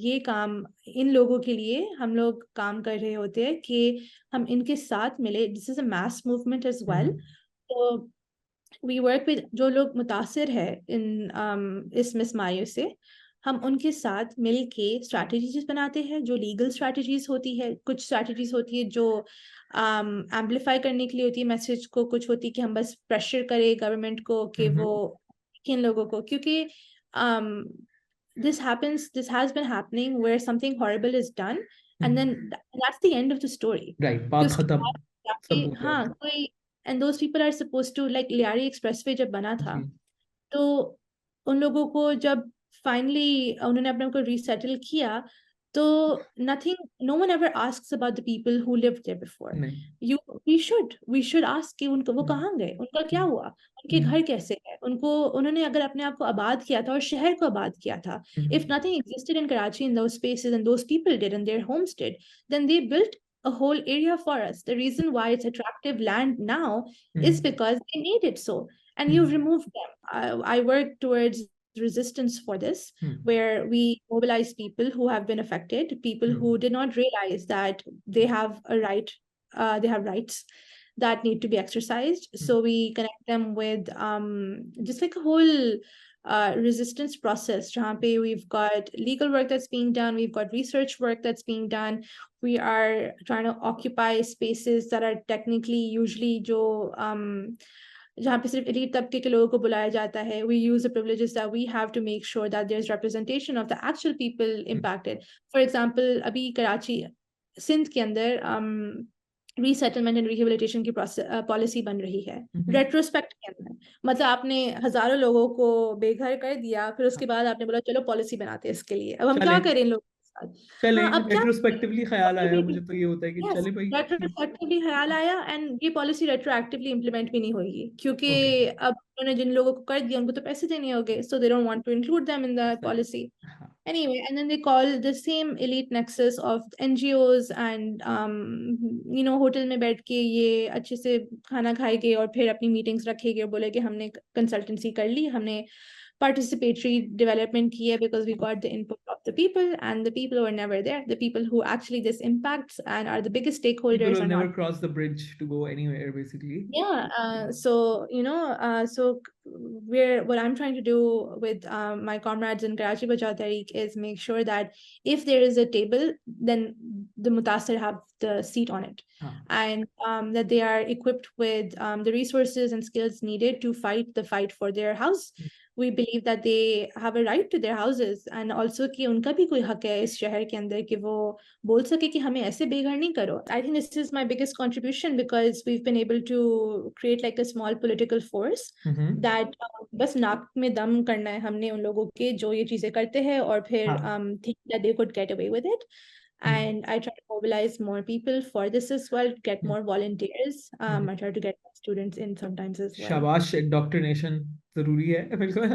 ये काम इन लोगों के लिए हम लोग काम कर रहे होते हैं कि हम इनके साथ मिले. This is a mass movement as well. So we work with जो लोग मुतासिर है इस मिसमारियों से, हम उनके साथ मिल के स्ट्रैटेजीज बनाते हैं. जो लीगल स्ट्रैटेजीज होती है, कुछ स्ट्रैटेजीज होती है जो एम्पलीफाई करने के लिए होती है मैसेज को, कुछ होती है कि हम बस प्रेशर करें गवर्नमेंट को कि वो इन लोगों को, क्योंकि this has been happening where something horrible is done, and then that's the end of the story. Right, कि बात उसके खत्म, बाद सब जाके हो गया। हाँ कोई, and those people are supposed to like Lyari expressway जब बना था, जी। तो उन लोगों को जब फाइनली उन्होंने अपने को रीसेटल किया, तो nothing, no one ever asks about the people who lived there before. नहीं। You, we should ask कि उनको वो कहाँ गए, उनका क्या हुआ, उनके घर कैसे है, उनको उन्होंने अगर अपने आप को आबाद किया था और शहर को आबाद किया था. If nothing existed in Karachi in those spaces and those people did and their homes did, then they built a whole area for us. The reason why it's attractive land now is because they made it so, and you've removed them. I work towards resistance for this, where we mobilize people who have been affected, people who did not realize that they have a right, they have rights that need to be exercised. So we connect them with just like a whole resistance process. Jahan pe we've got legal work that's being done, we've got research work that's being done. We are trying to occupy spaces that are technically usually जो जहाँ पे सिर्फ elite तबके के लोगों को बुलाया जाता है. We use the privileges that we have to make sure that there's representation of the actual people impacted. For example, अभी कराची सिंध के अंदर रीसेटलमेंट एंड रिहेबिलिटेशन की पॉलिसी बन रही है रेट्रोस्पेक्ट के अंदर. मतलब आपने हजारों लोगों को बेघर कर दिया, फिर उसके बाद आपने बोला चलो पॉलिसी बनाते हैं इसके लिए, अब हम क्या चले करें इन लोगों के साथ. चले हाँ, अब क्या रेट्रोस्पेक्टिवली ख्याल आया मुझे तो, ये होता है कि यस, चले भाई। रेट्रोस्पेक्टिवली ख्याल आया, एंड ये पॉलिसी रेट्रोएक्टिवली इम्प्लीमेंट भी नहीं होगी, क्योंकि ओके। अब उन्होंने जिन लोगों को कर दिया उनको तो पैसे देने होंगे, so they don't want to include them in the policy. Anyway, and then they call the same elite nexus of NGOs and hotel में बैठ के ये अच्छे से खाना खाएंगे और फिर अपनी मीटिंग्स रखेंगे और बोले कि हमने कंसल्टेंसी कर ली, हमने participatory development की है, because we got the input of the people, and the people who are never there, the people who actually this impacts and are the biggest People stakeholders will are never not. cross the bridge to go anywhere basically. Yeah, so what I'm trying to do with my comrades in Karachi Bachao Tehreek is make sure that if there is a table, then the mutasir have the seat on it, and that they are equipped with the resources and skills needed to fight the fight for their house. We believe that they have a right to their houses, and also कि उनका भी कोई हक है इस शहर के अंदर कि वो बोल सके कि हमें ऐसे बेघर नहीं करो. I think this is my biggest contribution, because we've been able to create like a small political force that बस नाक में दम करना है हमने उन लोगों के जो ये चीजें करते हैं, और फिर think that they could get away with it. And I try to mobilize more people for this as well, get hmm, more volunteers. Hmm. I try to get students in sometimes as well. शाबाश, indoctrination जरूरी है बिल्कुल।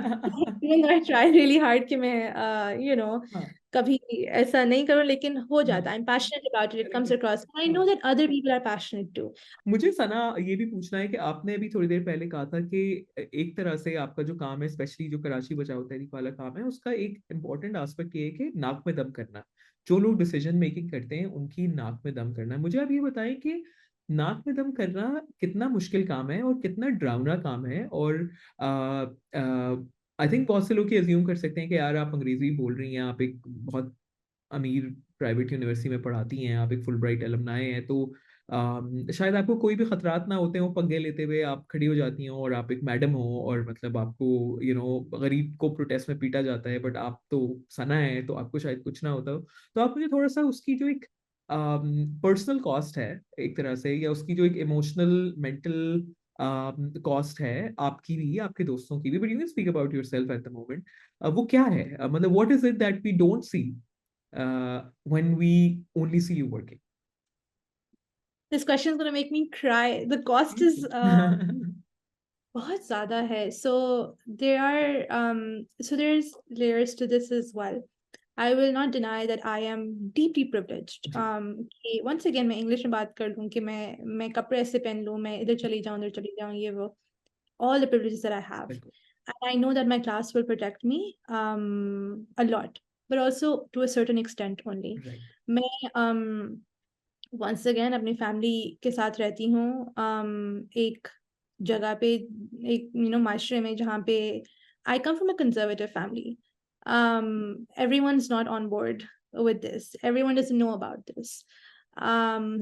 Even though I try really hard कि मैं हाँ, कभी ऐसा नहीं करूँ, लेकिन हो हाँ, जाता है. I'm passionate about it. It comes correct. across. I know that other people are passionate too. मुझे सना ये भी पूछना है कि आपने अभी थोड़ी देर पहले कहा था कि एक तरह से आपका जो काम है, स्पेशली जो कराची बचाओ तहरीक वाला काम है, उसका एक इम्पॉर्टेंट एस्पेक्ट ये है कि नाक में दम करना। जो लोग डिसीजन मेकिंग करते हैं उनकी नाक में दम करना। मुझे आप ये बताएं कि नाक में दम करना कितना मुश्किल काम है और कितना डरावना काम है। और आई थिंक बहुत से लोग ये अज्यूम कर सकते हैं कि यार आप अंग्रेजी बोल रही हैं, आप एक बहुत अमीर प्राइवेट यूनिवर्सिटी में पढ़ाती हैं, आप एक फुल ब्राइट अलमनाई हैं, तो शायद आपको कोई भी खतरात ना होते हो, पंगे लेते हुए आप खड़ी हो जाती हो और आप एक मैडम हो और मतलब आपको गरीब को प्रोटेस्ट में पीटा जाता है, बट आप तो सना है तो आपको शायद कुछ ना होता हो। तो आप मुझे थोड़ा सा उसकी जो एक पर्सनल कॉस्ट है एक तरह से, या उसकी जो एक इमोशनल मेंटल कॉस्ट है, आपकी भी आपके दोस्तों की भी, but you can speak about yourself at the moment, वो क्या है? मतलब what is it that we don't see when we only see you working? This question is going to make me cry. The cost is बहुत ज़्यादा है. So there's layers to this as well. I will not deny that I am deeply privileged. जी, कि once again मैं English में बात कर लूँ कि मैं कपड़े ऐसे पहन लूँ, मैं इधर चली जाऊँ, उधर चली जाऊँ, ये वो, all the privileges that I have. बिल्कुल, And I know that my class will protect me a lot, but also to a certain extent only. Right, मैं once again अपनी फैमिली के साथ रहती हूँ, एक जगह पे, एक माशरे में जहाँ पे I come from a conservative family. Everyone's not on board with this. Everyone doesn't know about this.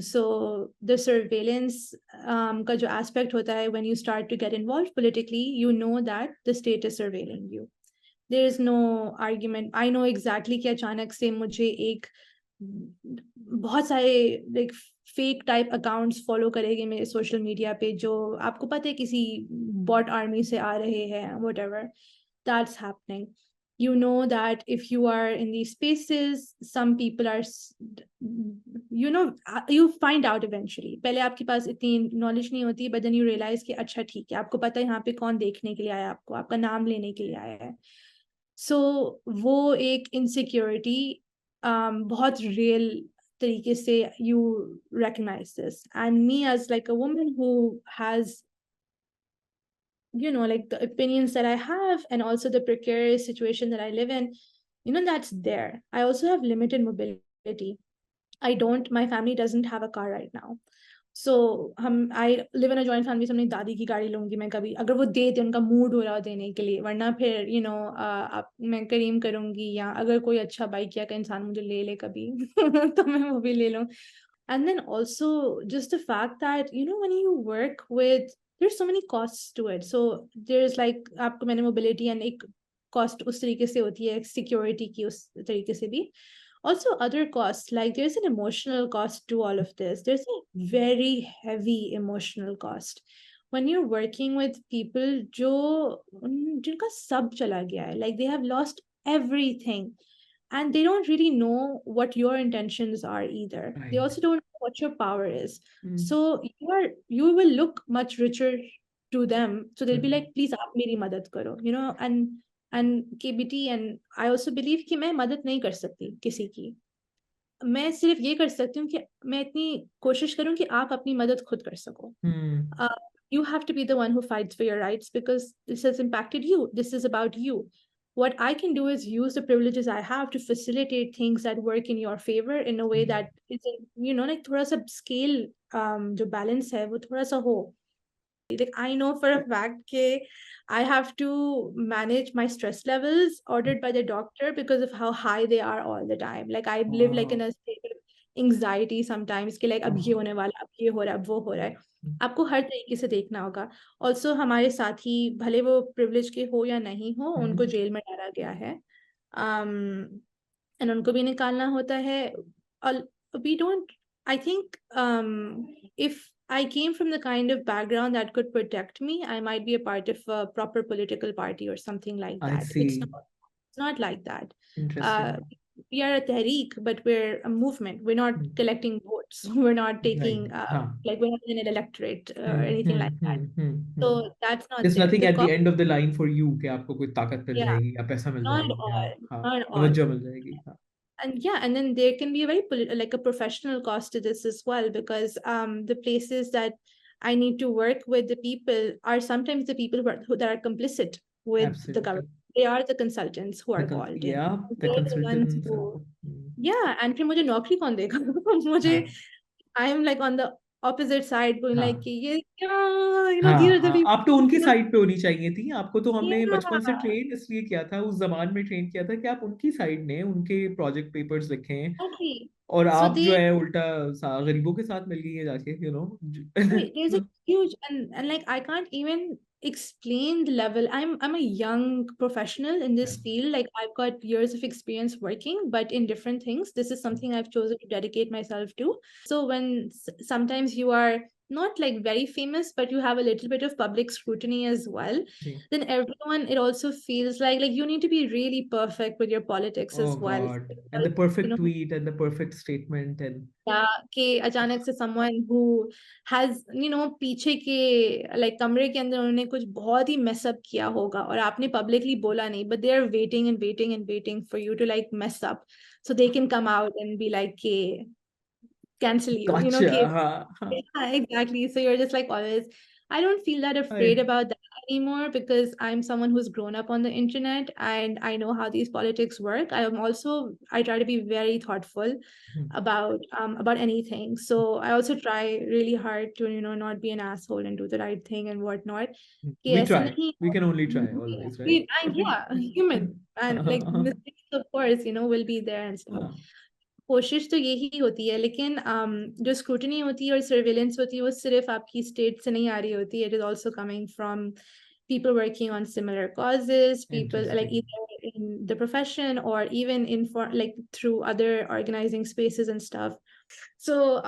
So the surveillance का जो aspect होता है, when you start to get involved politically, you know that the state is surveilling you. There is no argument. I know exactly कि अचानक से मुझे एक बहुत सारे like fake type accounts follow करेंगे मेरे सोशल मीडिया पे, जो आपको पता है किसी बॉट आर्मी से आ रहे हैं, whatever that's happening. You know that if you are in these spaces, some people are, you find out eventually. पहले आपके पास इतनी नॉलेज नहीं होती, but then you realize कि अच्छा ठीक है, आपको पता है यहाँ पे कौन देखने के लिए आया, आपको आपका नाम लेने के लिए आया है. सो वो एक इनसिक्योरिटी बहुत रियल तरीके से you recognize this. And me as like a woman who has like the opinions that I have, and also the precarious situation that I live in, that's there. I also have limited mobility. My family doesn't have a car right now. So I live in a joint family. So अपनी दादी की गाड़ी लूंगी मैं कभी, अगर वो देते, उनका मूड हो रहा हो देने के लिए, वरना फिर मैं करीम करूंगी, या अगर कोई अच्छा बाइक या का इंसान मुझे ले ले कभी तो मैं वो भी ले लूं. And then also just the fact that when you work with, there's so many costs to it. So there's like आपको मैंने mobility and एक cost उस तरीके से होती है, security की उस तरीके से भी. Also other costs, like there's an emotional cost to all of this. There's a very heavy emotional cost when you're working with people जो जिनका सब चला गया है, like they have lost everything, and they don't really know what your intentions are either. They right, also don't know what your power is. So you will look much richer to them. So they'll be like, please aap meri madad karo, and KBT, and I also believe कि मैं मदद नहीं कर सकती किसी की. मैं सिर्फ ये कर सकती हूँ कि मैं इतनी कोशिश करूँ कि आप अपनी मदद खुद कर सको. You have to be the one who fights for your rights, because this has impacted you. This is about you. What I can do is use the privileges I have to facilitate things that work in your favor in a way that isn't, like थोड़ा सा scale जो balance है वो थोड़ा सा हो. Like I know for a fact that I have to manage my stress levels ordered by the doctor because of how high they are all the time. Like I live like in a state of anxiety sometimes कि like अब ये होने वाला, अब ये हो रहा है, अब वो हो रहा है. आपको हर तरीके से देखना होगा. Also हमारे साथी भले वो privilege के हो या नहीं हो, उनको जेल में डाला गया है. And उनको भी निकालना होता है. We don't, I think if I came from the kind of background that could protect me, I might be a part of a proper political party or something like I that. See, It's not like that. Interesting. we are a tehreek, but we're a movement. We're not hmm, collecting votes. We're not right, taking हाँ, like we're not in an electorate or hmm, anything like that. Hmm. So that's not There's there. nothing The at the cost, end of the line for you कि आपको कोई ताकत मिल yeah, जाएगी या पैसा मिल not जाएगा या all, हाँ not all. तवज्जो मिल जाएगी, हाँ, And yeah, and then there can be a very like a professional cost to this as well, because the places that I need to work with, the people are sometimes the people that are complicit with the absolutely. government. They are the consultants who are called in. Yeah, the They're the ones consultants who, and yeah, and फिर मुझे नौकरी कौन देगा? मुझे, हाँ, I am like on the opposite side going like हाँ, कि ये क्या, these हाँ, are the हाँ, people, आप तो उनकी you know, साइड पे होनी चाहिए थी, आपको तो हमने बचपन से yeah, ट्रेन इसलिए किया था, उस जमान में ट्रेन किया था कि आप उनकी साइड ने उनके प्रोजेक्ट पेपर्स लिखें, exactly. और So आप जो they है उल्टा गरीबों के साथ मिल गई है जाके, Right, there's a huge, and like I can't even explain the level. I'm a young professional in this field. Like I've got years of experience working, but in different things. This is something I've chosen to dedicate myself to. So when sometimes you are not like very famous, but you have a little bit of public scrutiny as well, ji, then everyone, it also feels like you need to be really perfect with your politics oh as well. God, and the Because, perfect tweet and the perfect statement and या कि अचानक से someone who has पीछे के like कमरे के अंदर उन्होंने कुछ बहुत ही mess up किया होगा और आपने publicly बोला नहीं, but they are waiting and waiting and waiting for you to like mess up so they can come out and be like कि cancel you, gotcha, कि हाँ, हाँ, yeah, exactly. So you're just like always, I don't feel that afraid I, about that anymore because I'm someone who's grown up on the internet and I know how these politics work. I try to be very thoughtful about anything. So I also try really hard to, not be an asshole and do the right thing and whatnot. कि we ऐसा try, नहीं we can only try always, right? yeah, human and like mistakes of course, will be there and stuff. हाँ, कोशिश तो यही होती है लेकिन जो स्क्रूटनी होती है और सर्विलेंस होती है वो सिर्फ आपकी स्टेट से नहीं आ रही होती है, it is also coming from people working on similar causes, people like interesting, either in the profession or even in for like through other organizing spaces and stuff. So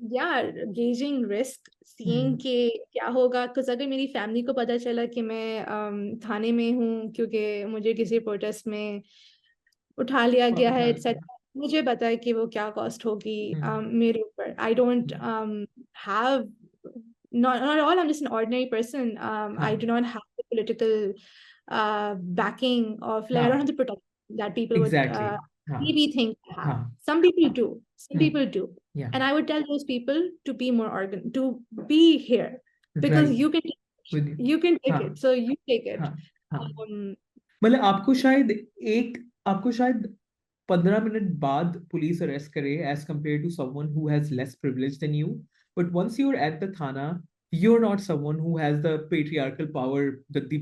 yeah, gauging risk, seeing हम्म, कि क्या होगा, because अगर मेरी family को पता चला कि मैं थाने में हूँ क्योंकि मुझे किसी प्रोटेस्ट में उठा लिया गया है हाँ, एटसेट्रा, मुझे पता है कि वो क्या कॉस्ट होगी हम्म, मेरे ऊपर. I don't have not at all, I'm just an ordinary person. I हाँ, do not have the political backing of like I don't हाँ, have the protection that people would exactly, हाँ, maybe think I have. हाँ, Some people do, some hmm, people do, yeah, and I would tell those people to be more to be here because right, with you, you can take it, हाँ, so you take it. हाँ, हाँ, um, मतलब आपको शायद 15 minute बाद police arrest करे as compare to someone who has less privilege than you, but once you are at the थाना you are not someone who has the patriarchal power, जद्दी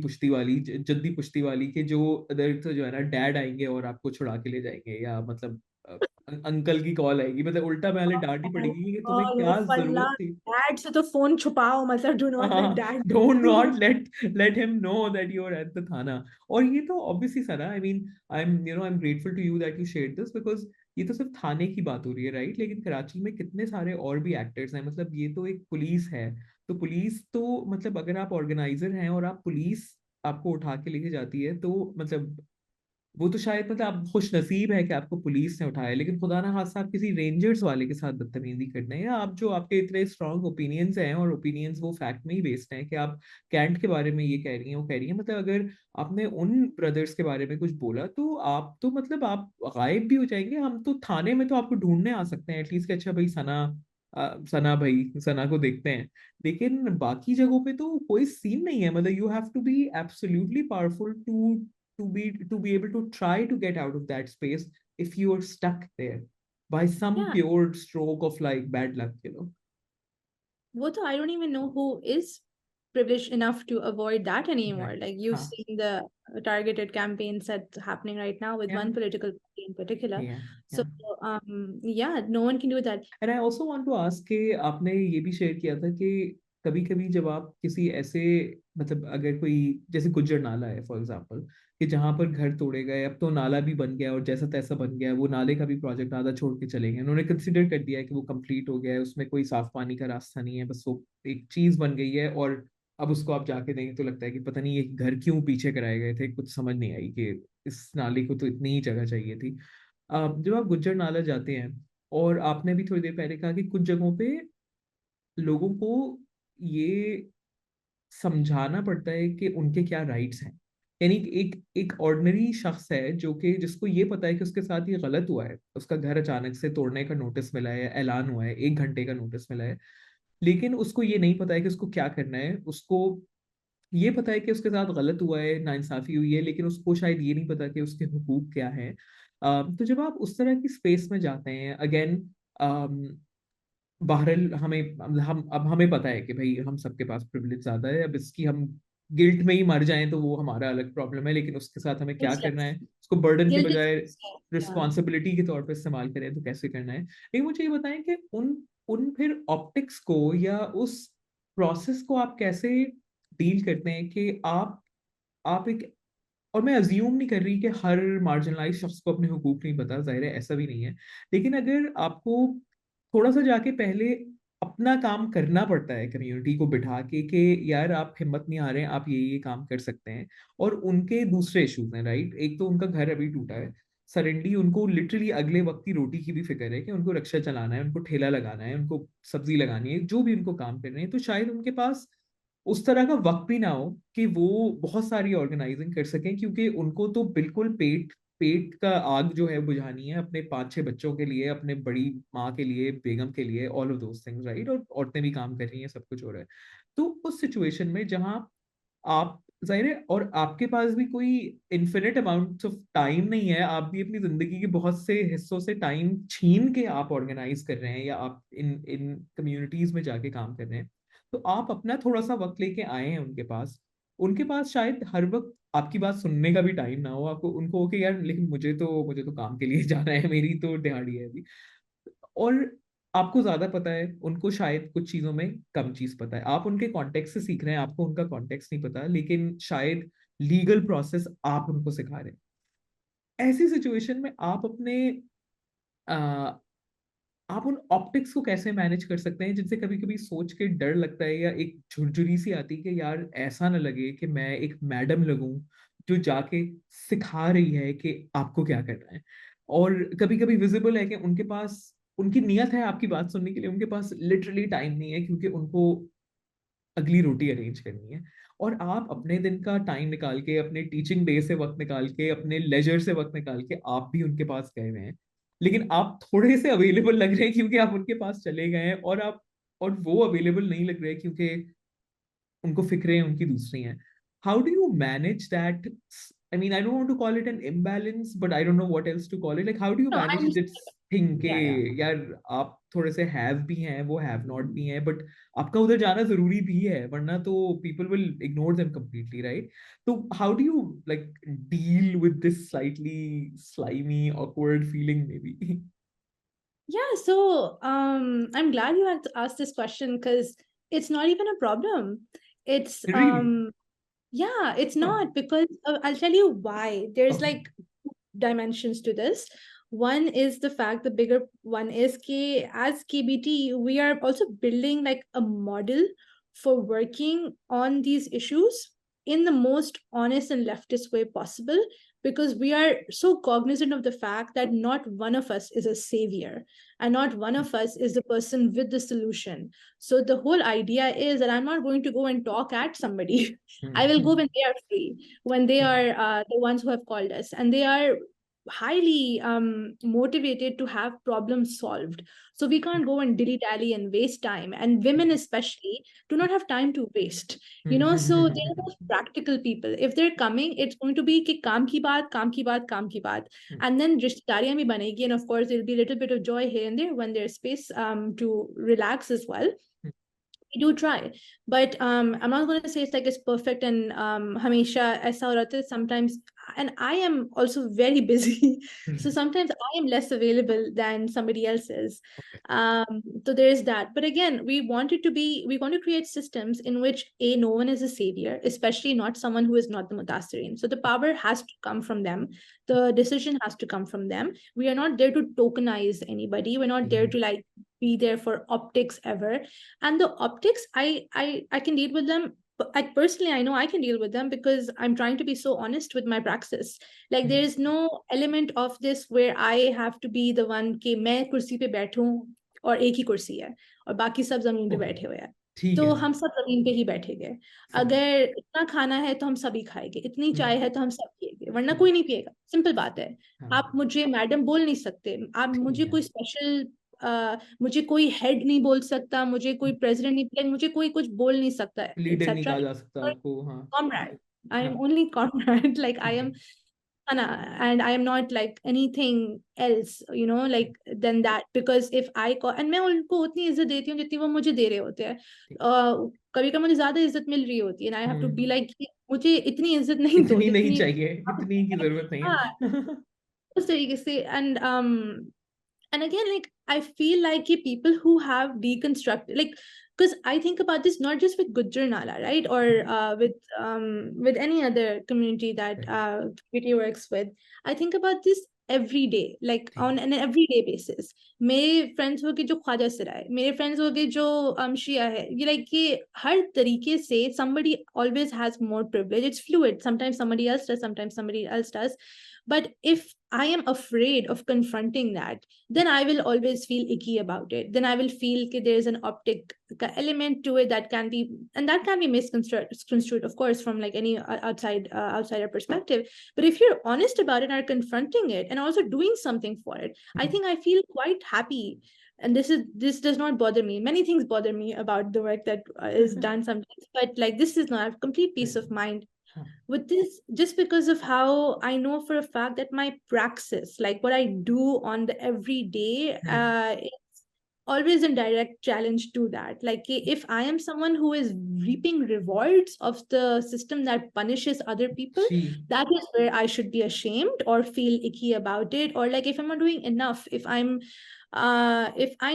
पुश्ती वाली के जो अदर तो जो है ना डैड आएंगे और आपको छुड़ा के ले जाएंगे या मतलब अंकल की कॉल आएगी, मतलब उल्टा पहले डांट ही पड़ेगी कि तुम्हें और वो क्या फल्ला जरूरत थी। डैड से तो फोन छुपाओ, मतलब do not let dad. Don't not let him know that you're at the thana. और ये तो obviously सारा, I mean I'm grateful to you that you shared this because ये तो सिर्फ थाने की बात हो रही है, राइट, लेकिन कराची में कितने सारे और भी एक्टर्स हैं, मतलब ये तो एक पुलिस है, तो पुलिस तो मतलब अगर आप ऑर्गेनाइजर हैं और आप पुलिस आपको उठा के लेके जाती है तो मतलब वो तो शायद मतलब आप खुश नसीब है कि आपको पुलिस ने उठाया, लेकिन खुदा ना खास्ता आप किसी रेंजर्स वाले के साथ बदतमीजी करने हैं, या आप जो आपके इतने स्ट्रांग ओपिनियंस हैं और ओपिनियंस वो फैक्ट में ही बेस्ड हैं कि आप कैंट के बारे में ये कह रही हैं वो कह रही हैं, मतलब अगर आपने उन ब्रदर्स के बारे में कुछ बोला तो आप तो मतलब आप गायब भी हो जाएंगे, हम तो थाने में तो आपको ढूंढने आ सकते हैं एटलीस्ट कि अच्छा भाई सना भाई सना को देखते हैं, लेकिन बाकी जगहों पे तो कोई सीन नहीं है, मतलब you have to be absolutely powerful to be able to try to get out of that space if you are stuck there by some Yeah, pure stroke of like bad luck. वो तो I don't even know who is privileged enough to avoid that anymore. Right, Like you've huh, seen the targeted campaigns that's happening right now with yeah, one political party in particular. yeah, So yeah. yeah, no one can do that. And I also want to ask कि आपने ये भी share किया था कि कभी कभी जब आप किसी ऐसे मतलब अगर कोई जैसे गुज्जर नाला है फॉर एग्जांपल कि जहां पर घर तोड़े गए, अब तो नाला भी बन गया और जैसा तैसा बन गया, वो नाले का भी प्रोजेक्ट आधा छोड़ के चले गए, उन्होंने कंसिडर कर दिया है कि वो कंप्लीट हो गया है, उसमें कोई साफ पानी का रास्ता नहीं है, बस वो एक चीज बन गई है, और अब उसको आप जाके देखें तो लगता है कि पता नहीं ये घर क्यों पीछे कराए गए थे, कुछ समझ नहीं आई कि इस नाले को तो इतनी ही जगह चाहिए थी। जब आप गुज्जर नाला जाते हैं, और आपने भी थोड़ी देर पहले कहा कि कुछ जगहों पे लोगों को ये समझाना पड़ता है कि उनके क्या राइट्स हैं। यानी कि एक एक ऑर्डिनरी शख्स है जो कि जिसको ये पता है कि उसके साथ ये गलत हुआ है, उसका घर अचानक से तोड़ने का नोटिस मिला है, ऐलान हुआ है, 1 घंटे का नोटिस मिला है, लेकिन उसको ये नहीं पता है कि उसको क्या करना है। उसको ये पता है कि उसके साथ गलत हुआ है, नाइंसाफी हुई है, लेकिन उसको शायद ये नहीं पता कि उसके हुकूक क्या है। तो जब आप उस तरह की स्पेस में जाते हैं, अगेन, बहरहाल हम अब हमें पता है कि भाई हम सबके पास प्रिविलेज ज्यादा है, अब इसकी हम गिल्ट में ही मर जाएं तो वो हमारा अलग प्रॉब्लम है, लेकिन उसके साथ हमें क्या It's करना yes. है, उसको बर्डन की Guilt is बजाय yeah. रिस्पॉन्सिबिलिटी के तौर पर इस्तेमाल करें तो कैसे करना है। लेकिन मुझे ये बताएं कि उन उन फिर ऑप्टिक्स को या उस प्रोसेस को आप कैसे डील करते हैं कि आप एक, और मैं अज्यूम नहीं कर रही कि हर मार्जिनलाइज शख्स को अपने हुकूक नहीं पता, जाहिर है ऐसा भी नहीं है, लेकिन अगर आपको थोड़ा सा जाके पहले अपना काम करना पड़ता है कम्युनिटी को बिठा के कि यार आप हिम्मत नहीं आ रहे हैं, आप ये काम कर सकते हैं, और उनके दूसरे इश्यूज हैं, राइट, एक तो उनका घर अभी टूटा है, सडनली उनको लिटरली अगले वक्त की रोटी की भी फिक्र है कि उनको रिक्शा चलाना है, उनको ठेला लगाना है, उनको सब्जी लगानी है, जो भी उनको काम करने हैं, तो शायद उनके पास उस तरह का वक्त भी ना हो कि वो बहुत सारी ऑर्गेनाइजिंग कर सकें, क्योंकि उनको तो बिल्कुल पेट पेट का आग जो है बुझानी है अपने 5-6 बच्चों के लिए, अपने बड़ी माँ के लिए, बेगम के लिए, all of those things, right, और औरतें भी काम कर रही हैं, सब कुछ हो रहा है। तो उस सिचुएशन में जहाँ आप, जाहिर है, और आपके पास भी कोई इन्फिनिट अमाउंट ऑफ टाइम नहीं है, आप भी अपनी जिंदगी के बहुत से हिस्सों से टाइम छीन के आप ऑर्गेनाइज कर रहे हैं, या आप इन इन कम्युनिटीज में जाके काम कर रहे हैं, तो आप अपना थोड़ा सा वक्त लेके आए हैं उनके पास शायद हर वक्त आपकी बात सुनने का भी टाइम ना हो, आपको उनको हो कि यार लेकिन मुझे तो काम के लिए जाना है, मेरी तो दिहाड़ी है अभी, और आपको ज्यादा पता है, उनको शायद कुछ चीजों में कम चीज पता है, आप उनके कॉन्टेक्स्ट से सीख रहे हैं, आपको उनका कॉन्टेक्स्ट नहीं पता, लेकिन शायद लीगल प्रोसेस आप उनको सिखा रहे हैं। ऐसी सिचुएशन में आप उन ऑप्टिक्स को कैसे मैनेज कर सकते हैं जिनसे कभी कभी सोच के डर लगता है, या एक झुरझुरी सी आती है कि यार ऐसा ना लगे कि मैं एक मैडम लगूं जो जाके सिखा रही है कि आपको क्या करना है, और कभी कभी विजिबल है कि उनके पास उनकी नियत है आपकी बात सुनने के लिए, उनके पास लिटरली टाइम नहीं है क्योंकि उनको अगली रोटी अरेंज करनी है, और आप अपने दिन का टाइम निकाल के, अपने टीचिंग डे से वक्त निकाल के, अपने लेजर से वक्त निकाल के आप भी उनके पास गए हुए हैं, लेकिन आप थोड़े से अवेलेबल लग रहे हैं क्योंकि आप उनके पास चले गए हैं, और वो अवेलेबल नहीं लग रहे क्योंकि उनको फिक्रें उनकी दूसरी हैं। How do you manage that? I mean, I don't want to call it an imbalance, but I don't know what else to call it, like how do you No, manage I'm this thing के yeah, yeah. यार आप थोड़े से have भी हैं, वो have not भी हैं, बट आपका उधर जाना जरूरी भी है, वरना तो people will ignore them completely, right? तो how do you like deal with this slightly slimy awkward feeling maybe? Yeah, so I'm glad you had asked this question because it's not even a problem. It's Really? yeah, it's Huh. not because I'll tell you why. There's Okay. like dimensions to this. One is the fact, the bigger one is ki as KBT, we are also building like a model for working on these issues in the most honest and leftist way possible, because we are so cognizant of the fact that not one of us is a savior and not one of us is the person with the solution. So the whole idea is that I'm not going to go and talk at somebody. I will go when they are free, when they are the ones who have called us and they are highly motivated to have problems solved. So we can't go and dilly dally and waste time. And women, especially, do not have time to waste. So they're those practical people. If they're coming, it's going to be ki kaam ki baat, kaam ki baat, kaam ki baat. And then rishtedariyan bhi banegi. And of course, there'll be a little bit of joy here and there when there's space to relax as well. We do try, but I'm not going to say it's like it's perfect and hamisha aisa ho rehta hai. Sometimes, and I am also very busy, so sometimes I am less available than somebody else is. So there's that. But again, we want to create systems in which no one is a savior, especially not someone who is not the mutasirin. So the power has to come from them, the decision has to come from them. We are not there to tokenize anybody, we're not there to like be there for optics ever. And the optics, I can deal with them personally, I know I can deal with them because I'm trying to be so honest with my praxis. Like there is no element of this where I have to be the one कि मैं कुर्सी पे बैठूं और एक ही कुर्सी है और बाकी सब जमीन पे ओके, बैठे हुए हैं. ठीक तो है, हम सब जमीन पे ही बैठेंगे. समझ। अगर इतना खाना है तो हम सभी खाएंगे, इतनी चाय हम्म, है तो हम सब पिएंगे, वरना हम्म, कोई नहीं पिएगा. सिंपल बात है. हाँ, आप मुझे मैडम बोल नहीं सकते, आप ठीक मुझे है। कोई स्पेशल, मुझे कोई हेड नहीं बोल सकता, मुझे कोई प्रेसिडेंट नहीं, like, मुझे कोई कुछ बोल नहीं सकता, लीडर नहीं एक्सेट्रा. कहा जा सकता आपको, हाँ। Comrade. I am हाँ, only comrade. Like I ठीक है। am Anna, and I am not like anything else, like than that. Because if I call, and मैं उनको उतनी इज्जत देती हूँ जितनी वो मुझे दे रहे होते हैं. ठीक। कभी कभी मुझे ज्यादा इज्जत मिल रही होती है, and I have to be hmm, like मुझे इतनी इज्जत नहीं दो इतनी नहीं जितनी चाहिए, इतनी की जरूरत नहीं हाँ, है। उस तरीके से. And again, like I feel like people who have deconstructed, like, because I think about this not just with Gujjar Nala, right, or with any other community that Right, community works with. I think about this every day, like ठीक on है। an everyday basis. मेरे friends हो गए जो ख्वाजा सरा है, मेरे friends हो गए जो शिया है, ये like ये हर तरीके से somebody always has more privilege. It's fluid. Sometimes somebody else does, sometimes somebody else does. But if I am afraid of confronting that, then I will always feel icky about it. Then I will feel that there is an optic element to it that can be, and that can be misconstrued, of course, from like any outsider perspective. But if you're honest about it and are confronting it and also doing something for it, I think I feel quite happy. And this does not bother me. Many things bother me about the work that is done sometimes, but like this is not complete peace Right, of mind हाँ, with this, just because of how I know for a fact that my praxis, like what I do on the everyday, right, is always in direct challenge to that. Like if I am someone who is reaping rewards of the system that punishes other people, ji, that is where I should be ashamed or feel icky about it. Or like if I'm not doing enough, if I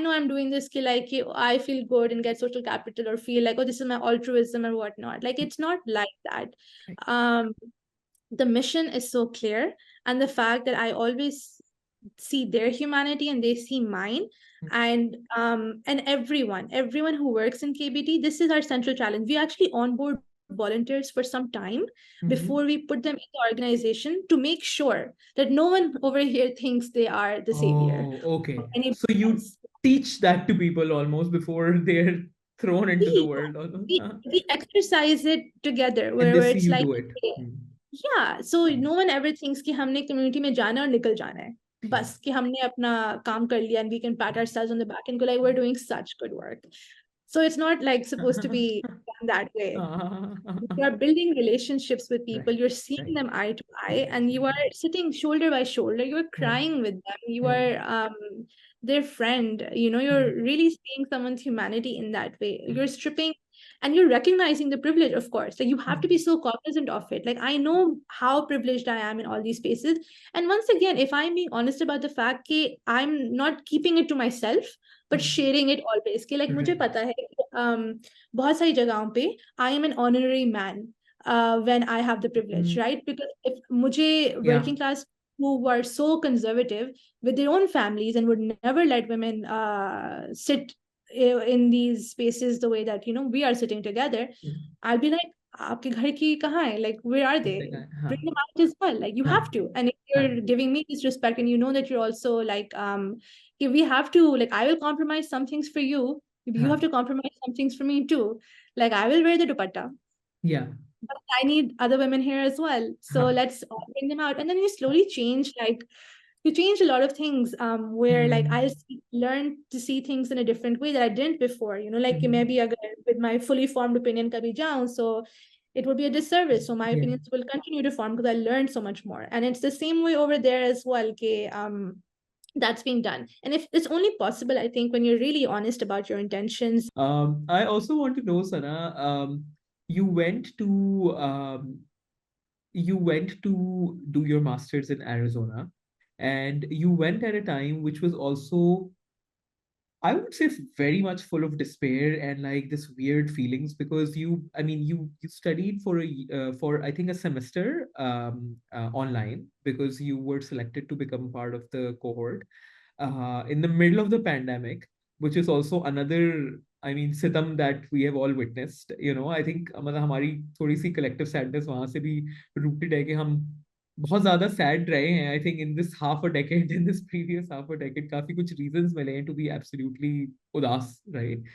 know I'm doing this ki, like I feel good and get social capital, or feel like, oh, this is my altruism or whatnot. Like it's not like that. right, um the mission is so clear, and the fact that I always see their humanity and they see mine. And everyone who works in KBT, this is our central challenge. We actually onboard volunteers for some time hmm. before we put them in the organization, to make sure that no one over here thinks they are the savior Oh, of okay. anybody So you else. teach that to people almost before they're thrown into the we, world, almost. we, we exercise it together, And they where see it's you like, do it. okay, Hmm. yeah, so no one ever thinks कि हमने community में जाना है और निकल जाना है, ठीक। बस कि हमने अपना काम कर लिया, and we can pat ourselves on the back and go like we're doing such good work. So it's not like supposed to be done that way. You are building relationships with people, Right, you're seeing right, them eye to eye, and you are sitting shoulder by shoulder, you're right, crying with them, you right. are their friend, you're Hmm. really seeing someone's humanity in that way. You're Hmm. stripping, and you're recognizing the privilege, of course. Like you have to be Hmm. so cognizant of it. Like I know how privileged I am in all these spaces. And once again, if I'm being honest about the fact that I'm not keeping it to myself, but Hmm. sharing it always. कि like मुझे Right. पता है बहुत सारी जगहों पे I am an honorary man when I have the privilege, Hmm. right? Because if मुझे Yeah. working class who were so conservative with their own families and would never let women sit in these spaces the way that we are sitting together, Hmm. I'll be like, आपके घर की कहाँ है? Like, where are they? कितने का है? हाँ, Bring them out as well. Like, you हाँ, have to. And if हाँ, you're giving me this respect, and you know that you're also like, if we have to, like, I will compromise some things for you. If you have हाँ, to compromise some things for me too. Like, I will wear the dupatta, yeah, but I need other women here as well. So हाँ, let's all bring them out. And then you slowly change, like, you change a lot of things where like hmm. learn to see things in a different way that I didn't before. Like Hmm. maybe with my fully formed opinion kabhi jaun, so it would be a disservice. So my Yeah. opinions will continue to form because I learned so much more. And it's the same way over there as well. That's being done. And if it's only possible, I think, when you're really honest about your intentions. I also want to know, Sana, you went to you went to do your master's in Arizona, and you went at a time which was also, I would say, very much full of despair and like this weird feelings, because I mean, you studied for for I think a semester online, because you were selected to become part of the cohort in the middle of the pandemic, which is also another. I mean, सितम that we have all witnessed, you know, I think मतलब हमारी थोड़ी सी collective sadness वहां से भी rooted है कि हम बहुत ज्यादा sad रहे हैं. I think in this half a decade, in this previous half a decade, काफी कुछ reasons मिले हैं to be absolutely उदास, right?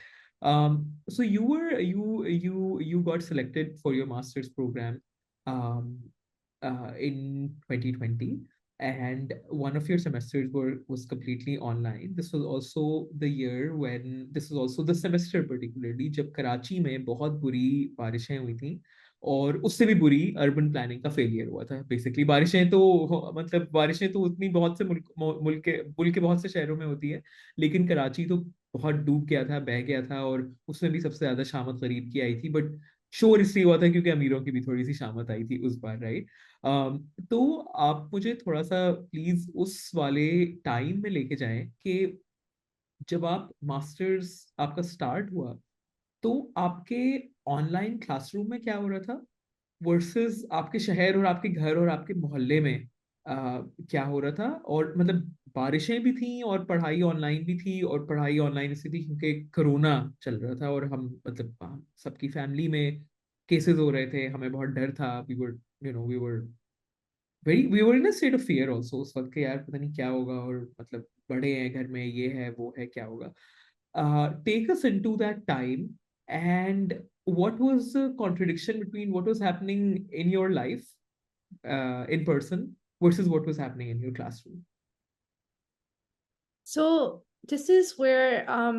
So you got selected for your master's program um, in 2020, and one of your semesters was completely online. This was also the year when this was also the semester particularly जब कराची में बहुत बुरी बारिशें हुई थी, और उससे भी बुरी अर्बन प्लानिंग का फेलियर हुआ था. बेसिकली बारिशें तो मतलब बारिशें तो उतनी बहुत से मुल्क के बहुत से शहरों में होती है, लेकिन कराची तो बहुत डूब गया था, बह गया था, और उसमें भी सबसे ज्यादा शामत गरीब की आई थी. बट शोर इसलिए हुआ था क्योंकि अमीरों की भी थोड़ी सी शामत आई थी उस बार, राइट? तो आप मुझे थोड़ा सा प्लीज उस वाले टाइम में लेके जाएं कि जब आप मास्टर्स आपका स्टार्ट हुआ, तो आपके ऑनलाइन क्लासरूम में क्या हो रहा था वर्सेस आपके शहर और आपके घर और आपके मोहल्ले में क्या हो रहा था? और मतलब बारिशें भी थी और पढ़ाई ऑनलाइन भी थी, और पढ़ाई ऑनलाइन इसलिए थी क्योंकि कोरोना चल रहा था, और हम मतलब सबकी फैमिली में केसेस हो रहे थे, हमें बहुत डर था. We were we were in a state of fear also उस वक्त के, यार पता नहीं क्या होगा, और मतलब बड़े हैं घर में, ये है वो है, क्या होगा? Take us into that time, and what was the contradiction between what was happening in your life in person versus what was happening in your classroom? So this is where I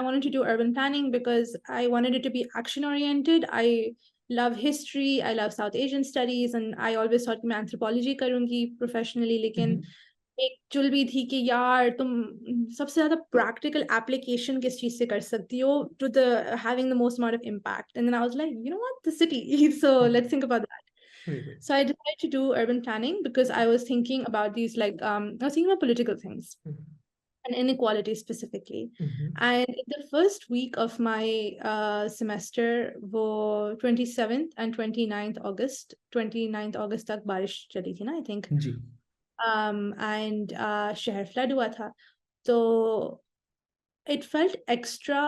wanted to do urban planning because I wanted it to be action oriented. I love history, I love South Asian studies, and I always thought मैं anthropology करूँगी professionally. लेकिन Mhm. एक चुल भी थी कि यार तुम सबसे ज्यादा practical application किस चीज से कर सकती हो to the having the most amount of impact. And then I was like, you know what, the city. So let's think about that. Very good. So I decided to do urban planning because I was thinking about these I was thinking about political things Mhm. and inequality specifically. Mhm. And in the first week of my semester, वो 27th and 29th August तक बारिश चली थी ना, I think. Ji. And शहर flood हुआ था. So it felt extra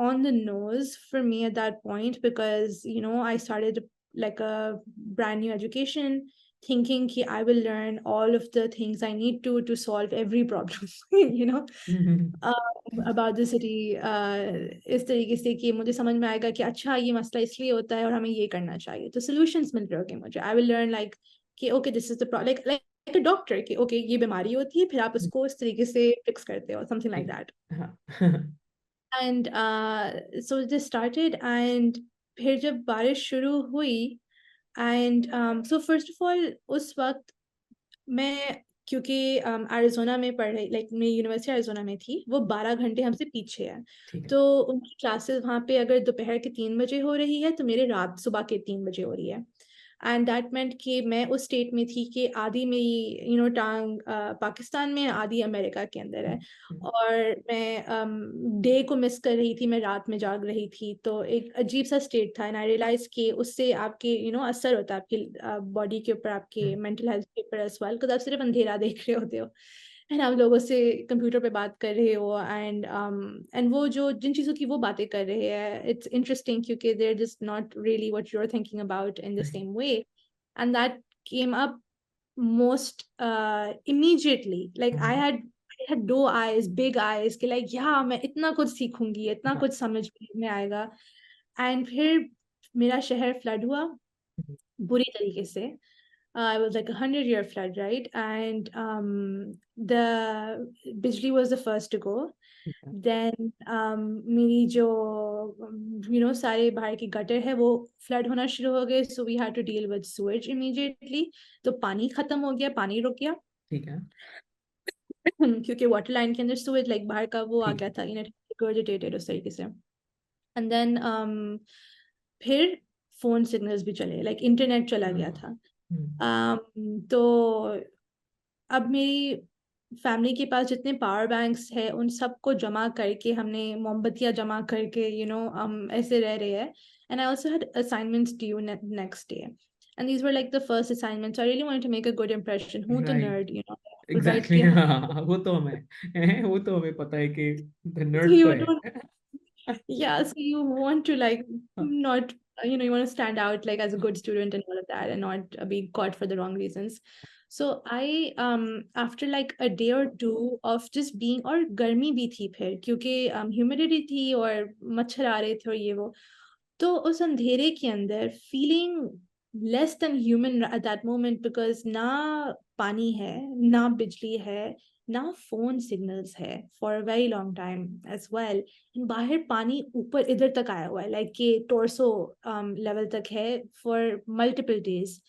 on the nose for me at that point because I started like a brand new education thinking कि I will learn all of the things I need to solve every problem you know Mhm. about the city इस तरीके से कि मुझे समझ में आएगा कि अच्छा ये मसला इसलिए होता है और हमें ये करना चाहिए, तो solutions मिल रहे होंगे मुझे. I will learn like कि okay this is the like a doctor कि okay ये बीमारी होती है फिर आप उसको इस तरीके से fix करते हो, something like ठीक that. है. हाँ. And so this started, and फिर जब बारिश शुरू हुई, and so first of all उस वक्त मैं क्योंकि अरिज़ोना में पढ़ रही, लाइक मेरी यूनिवर्सिटी अरिज़ोना में थी, वो 12 घंटे हमसे पीछे है. ठीक है. तो उनकी क्लासेस वहाँ पे अगर दोपहर के 3 बजे हो रही है तो मेरे रात सुबह के 3 बजे हो रही है. एंड दैट मेंट कि मैं उस स्टेट में थी कि आधी मेरी टांग पाकिस्तान में, आधी अमेरिका के अंदर है. हम्म. और मैं डे को मिस कर रही थी, मैं रात में जाग रही थी, तो एक अजीब सा स्टेट था. एंड आई रियलाइज कि उससे आपके असर होता है आपकी बॉडी के ऊपर, आपके हम्म. मेंटल हेल्थ के ऊपर एज वेल, बिकॉज आप सिर्फ अंधेरा देख रहे होते हो एंड आप लोगों से कंप्यूटर पे बात कर रहे हो. एंड वो जो जिन चीज़ों की वो बातें कर रहे हैं, इट्स इंटरेस्टिंग क्योंकि they are just not really what you are thinking about in the Right. Same way. And that came up most immediately. Like hmm. I had doe eyes, big eyes कि like yeah मैं इतना कुछ सीखूंगी, इतना हाँ. कुछ समझ में आएगा. एंड फिर मेरा शहर फ्लड हुआ हम्म. बुरी तरीके से. It was like 100-year flood, right? And the Bijli was the first to go. ठीक है. Then मेरी जो सारे बाहर की गटर है वो फ्लड होना शुरू हो गए. So we had to deal with sewage immediately. तो पानी खत्म हो गया, पानी रुक गया ठीक है. क्योंकि वाटर लाइन के अंदर sewage लाइक बाहर का वो आ ठीक गया है. था, regurgitated उस तरीके से. एंड देन फिर फोन सिग्नल्स भी चले, लाइक इंटरनेट चला गया हाँ. था. हम्म. तो अब मेरी फैमिली के पास जितने पावर बैंक्स है उन सबको जमा करके हमने मोमबत्तियां जमा करके हम ऐसे रह रहे हैं. And I also had assignments due next day. And these were like the first assignments. I really wanted to make a good impression. Who to Right. nerd, Fulbright exactly की exactly, हाँ। हाँ वो तो हमें वो तो हमें पता है कि So नर्ड तो you है। don't, yeah, so you want to like not, you want to stand out like as a good student and all of that and not be caught for the wrong reasons. So I after like a day or two of just being, और गर्मी भी थी फिर क्योंकि humidity थी और मच्छर आ रहे थे और ये वो, तो उस अंधेरे के अंदर feeling less than human at that moment, because ना पानी है, ना बिजली है, ना फोन सिग्नल्स है for a very long time as well. बाहर पानी ऊपर इधर तक आया हुआ है, लाइक ये टोर्सो लेवल तक है for multiple days.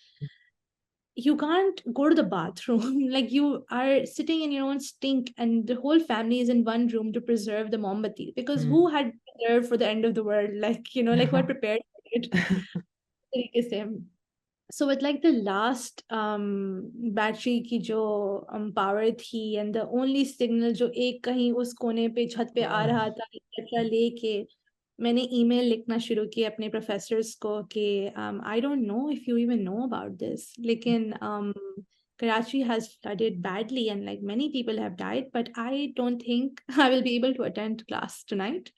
You can't go to the bathroom. Like you are sitting in your own stink, and the whole family is in one room to preserve the mombati. Because who had prepared for the end of the world? Like, like who had prepared for it? तरीके से। So with like the last battery की जो power थी, and the only signal जो एक कहीं उस कोने पे छत पे आ रहा था एक्सेट्रा लेके, मैंने ईमेल लिखना शुरू किया अपने प्रोफेसर्स को कि आई don't know if you even know about this, लेकिन Karachi has flooded badly and like many people have died, but I don't think I will be able to attend class tonight.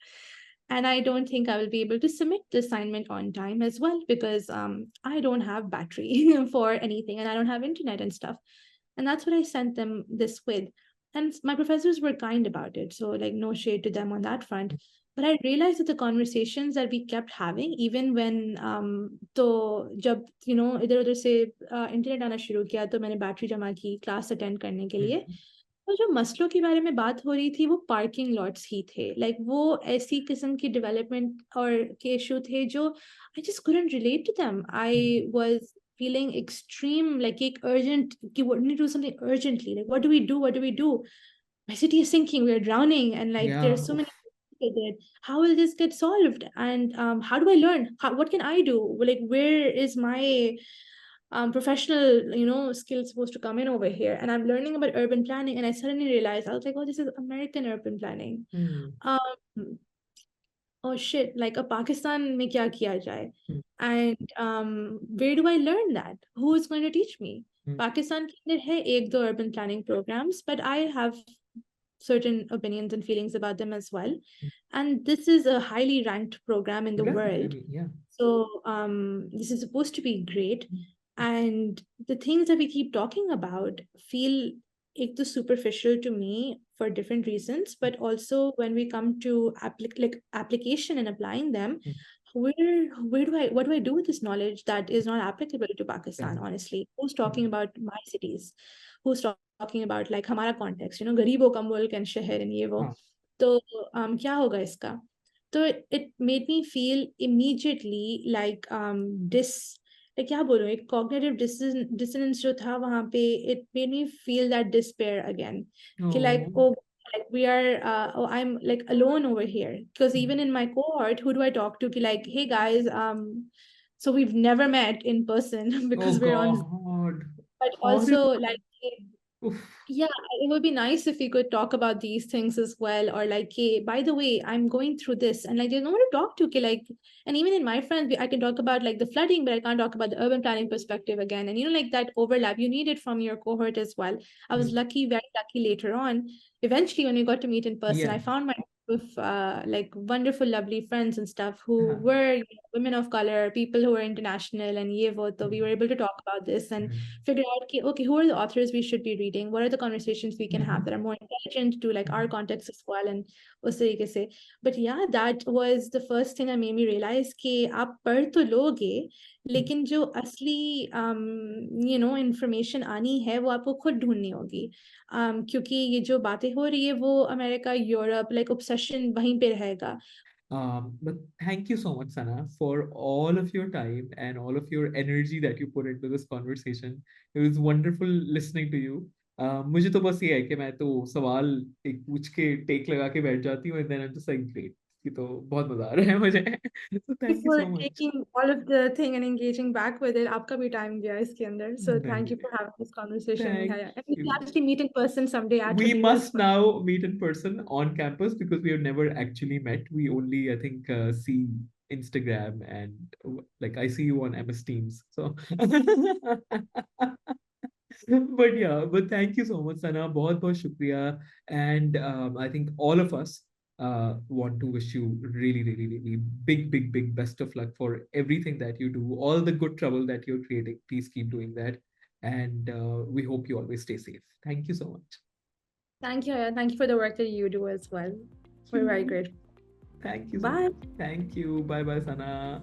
And I don't think I will be able to submit the assignment on time as well, because I don't have battery for anything and I don't have internet and stuff. And that's what I sent them this with. And my professors were kind about it. So, like, no shade to them on that front. But I realized that the conversations that we kept having, even when तो जब इधर उधर से internet आना शुरू किया, तो मैंने बैटरी जमा की क्लास अटेंड करने के लिए। तो जो मसलों के बारे में बात हो रही थी वो पार्किंग लॉट्स ही थे, लाइक वो ऐसी किस्म की डेवलपमेंट और के इशू थे जो I just couldn't relate to them. I was feeling extreme, like एक urgent कि we need to do something urgently, like what do we do, my city is sinking, we're drowning, and like या there's so many people there. How will this get solved? And how do I learn? What can I do? Like, where is my professional, skill supposed to come in over here? And I'm learning about urban planning, and I suddenly realized I was like, oh, this is American urban planning. Um, oh shit, like a Pakistan में क्या किया जाए? And where do I learn that? Who is going to teach me? Pakistan के अंदर है एक दो urban planning programs, but I have certain opinions and feelings about them as well. And this is a highly ranked program in the I world. mean, yeah. So this is supposed to be great. And the things that we keep talking about feel एक तो superficial to me for different reasons, but also when we come to application and applying them, what do I do with this knowledge that is not applicable to Pakistan, honestly? Who's talking about my cities? Who's talking about like हमारा context, गरीबों का मुल्क and शहर and ये वो। हाँ तो क्या होगा इसका? तो it made me feel immediately like like क्या बोलूं, एक cognitive dissonance जो था वहां पे, it made me feel that despair again, कि like, oh. oh, like we are oh, I'm like alone over here, because even in my cohort, who do I talk to, कि like, hey guys, so we've never met in person Oh because we're on, God, but also horrible. like, Oof. yeah, it would be nice if we could talk about these things as well. Or like, hey, by the way, I'm going through this, and like there's no one to talk to. Okay, like, and even in my friends, I can talk about like the flooding, but I can't talk about the urban planning perspective again. And like that overlap, you need it from your cohort as well. I was lucky, very lucky later on. Eventually, when we got to meet in person, Yeah. I found my with like wonderful, lovely friends and stuff who हाँ. were women of color, people who were international, and ye wo, so we were able to talk about this and figure out, okay, who are the authors we should be reading? What are the conversations we can have that are more intelligent to like our context as well? And उस तरीके से. But yeah, that was the first thing that made me realize कि आप पढ़ तो लोगे, लेकिन जो असली इंफॉर्मेशन आनी है वो आपको खुद ढूंढनी होगी. क्योंकि ये जो बातें हो रही है वो अमेरिका, यूरोप, लाइक ऑब्सेशन वहीं पे रहेगा. But thank you so much, Sana, for all of your time and all of your energy that you put into this conversation. It was wonderful listening to you. मुझे तो बस ये है कि मैं तो सवाल एक पूछ के टेक लगा के बैठ जाती हूँ and then I'm just like great. ये तो बहुत मजा आ रहा है मुझे. So thank you For so much. taking all of the thing and engaging back with it, आपका भी time गया इसके अंदर. So Thank thank you you. for having this conversation, Thank Nihaya. And we you. can actually meet in person someday at We Fadila's. must now meet in person on campus because we have never actually met. We only, I think, see Instagram and like I see you on MS Teams. So but thank you so much, Sana. बहुत बहुत शुक्रिया. And I think all of us want to wish you really, really, really big best of luck for everything that you do, all the good trouble that you're creating. Please keep doing that. And we hope you always stay safe. Thank you so much. Thank you, Aya. Thank you for the work that you do as well. Thank We're very you. grateful. Thank you so Bye. much. Thank you. Bye bye, Sana.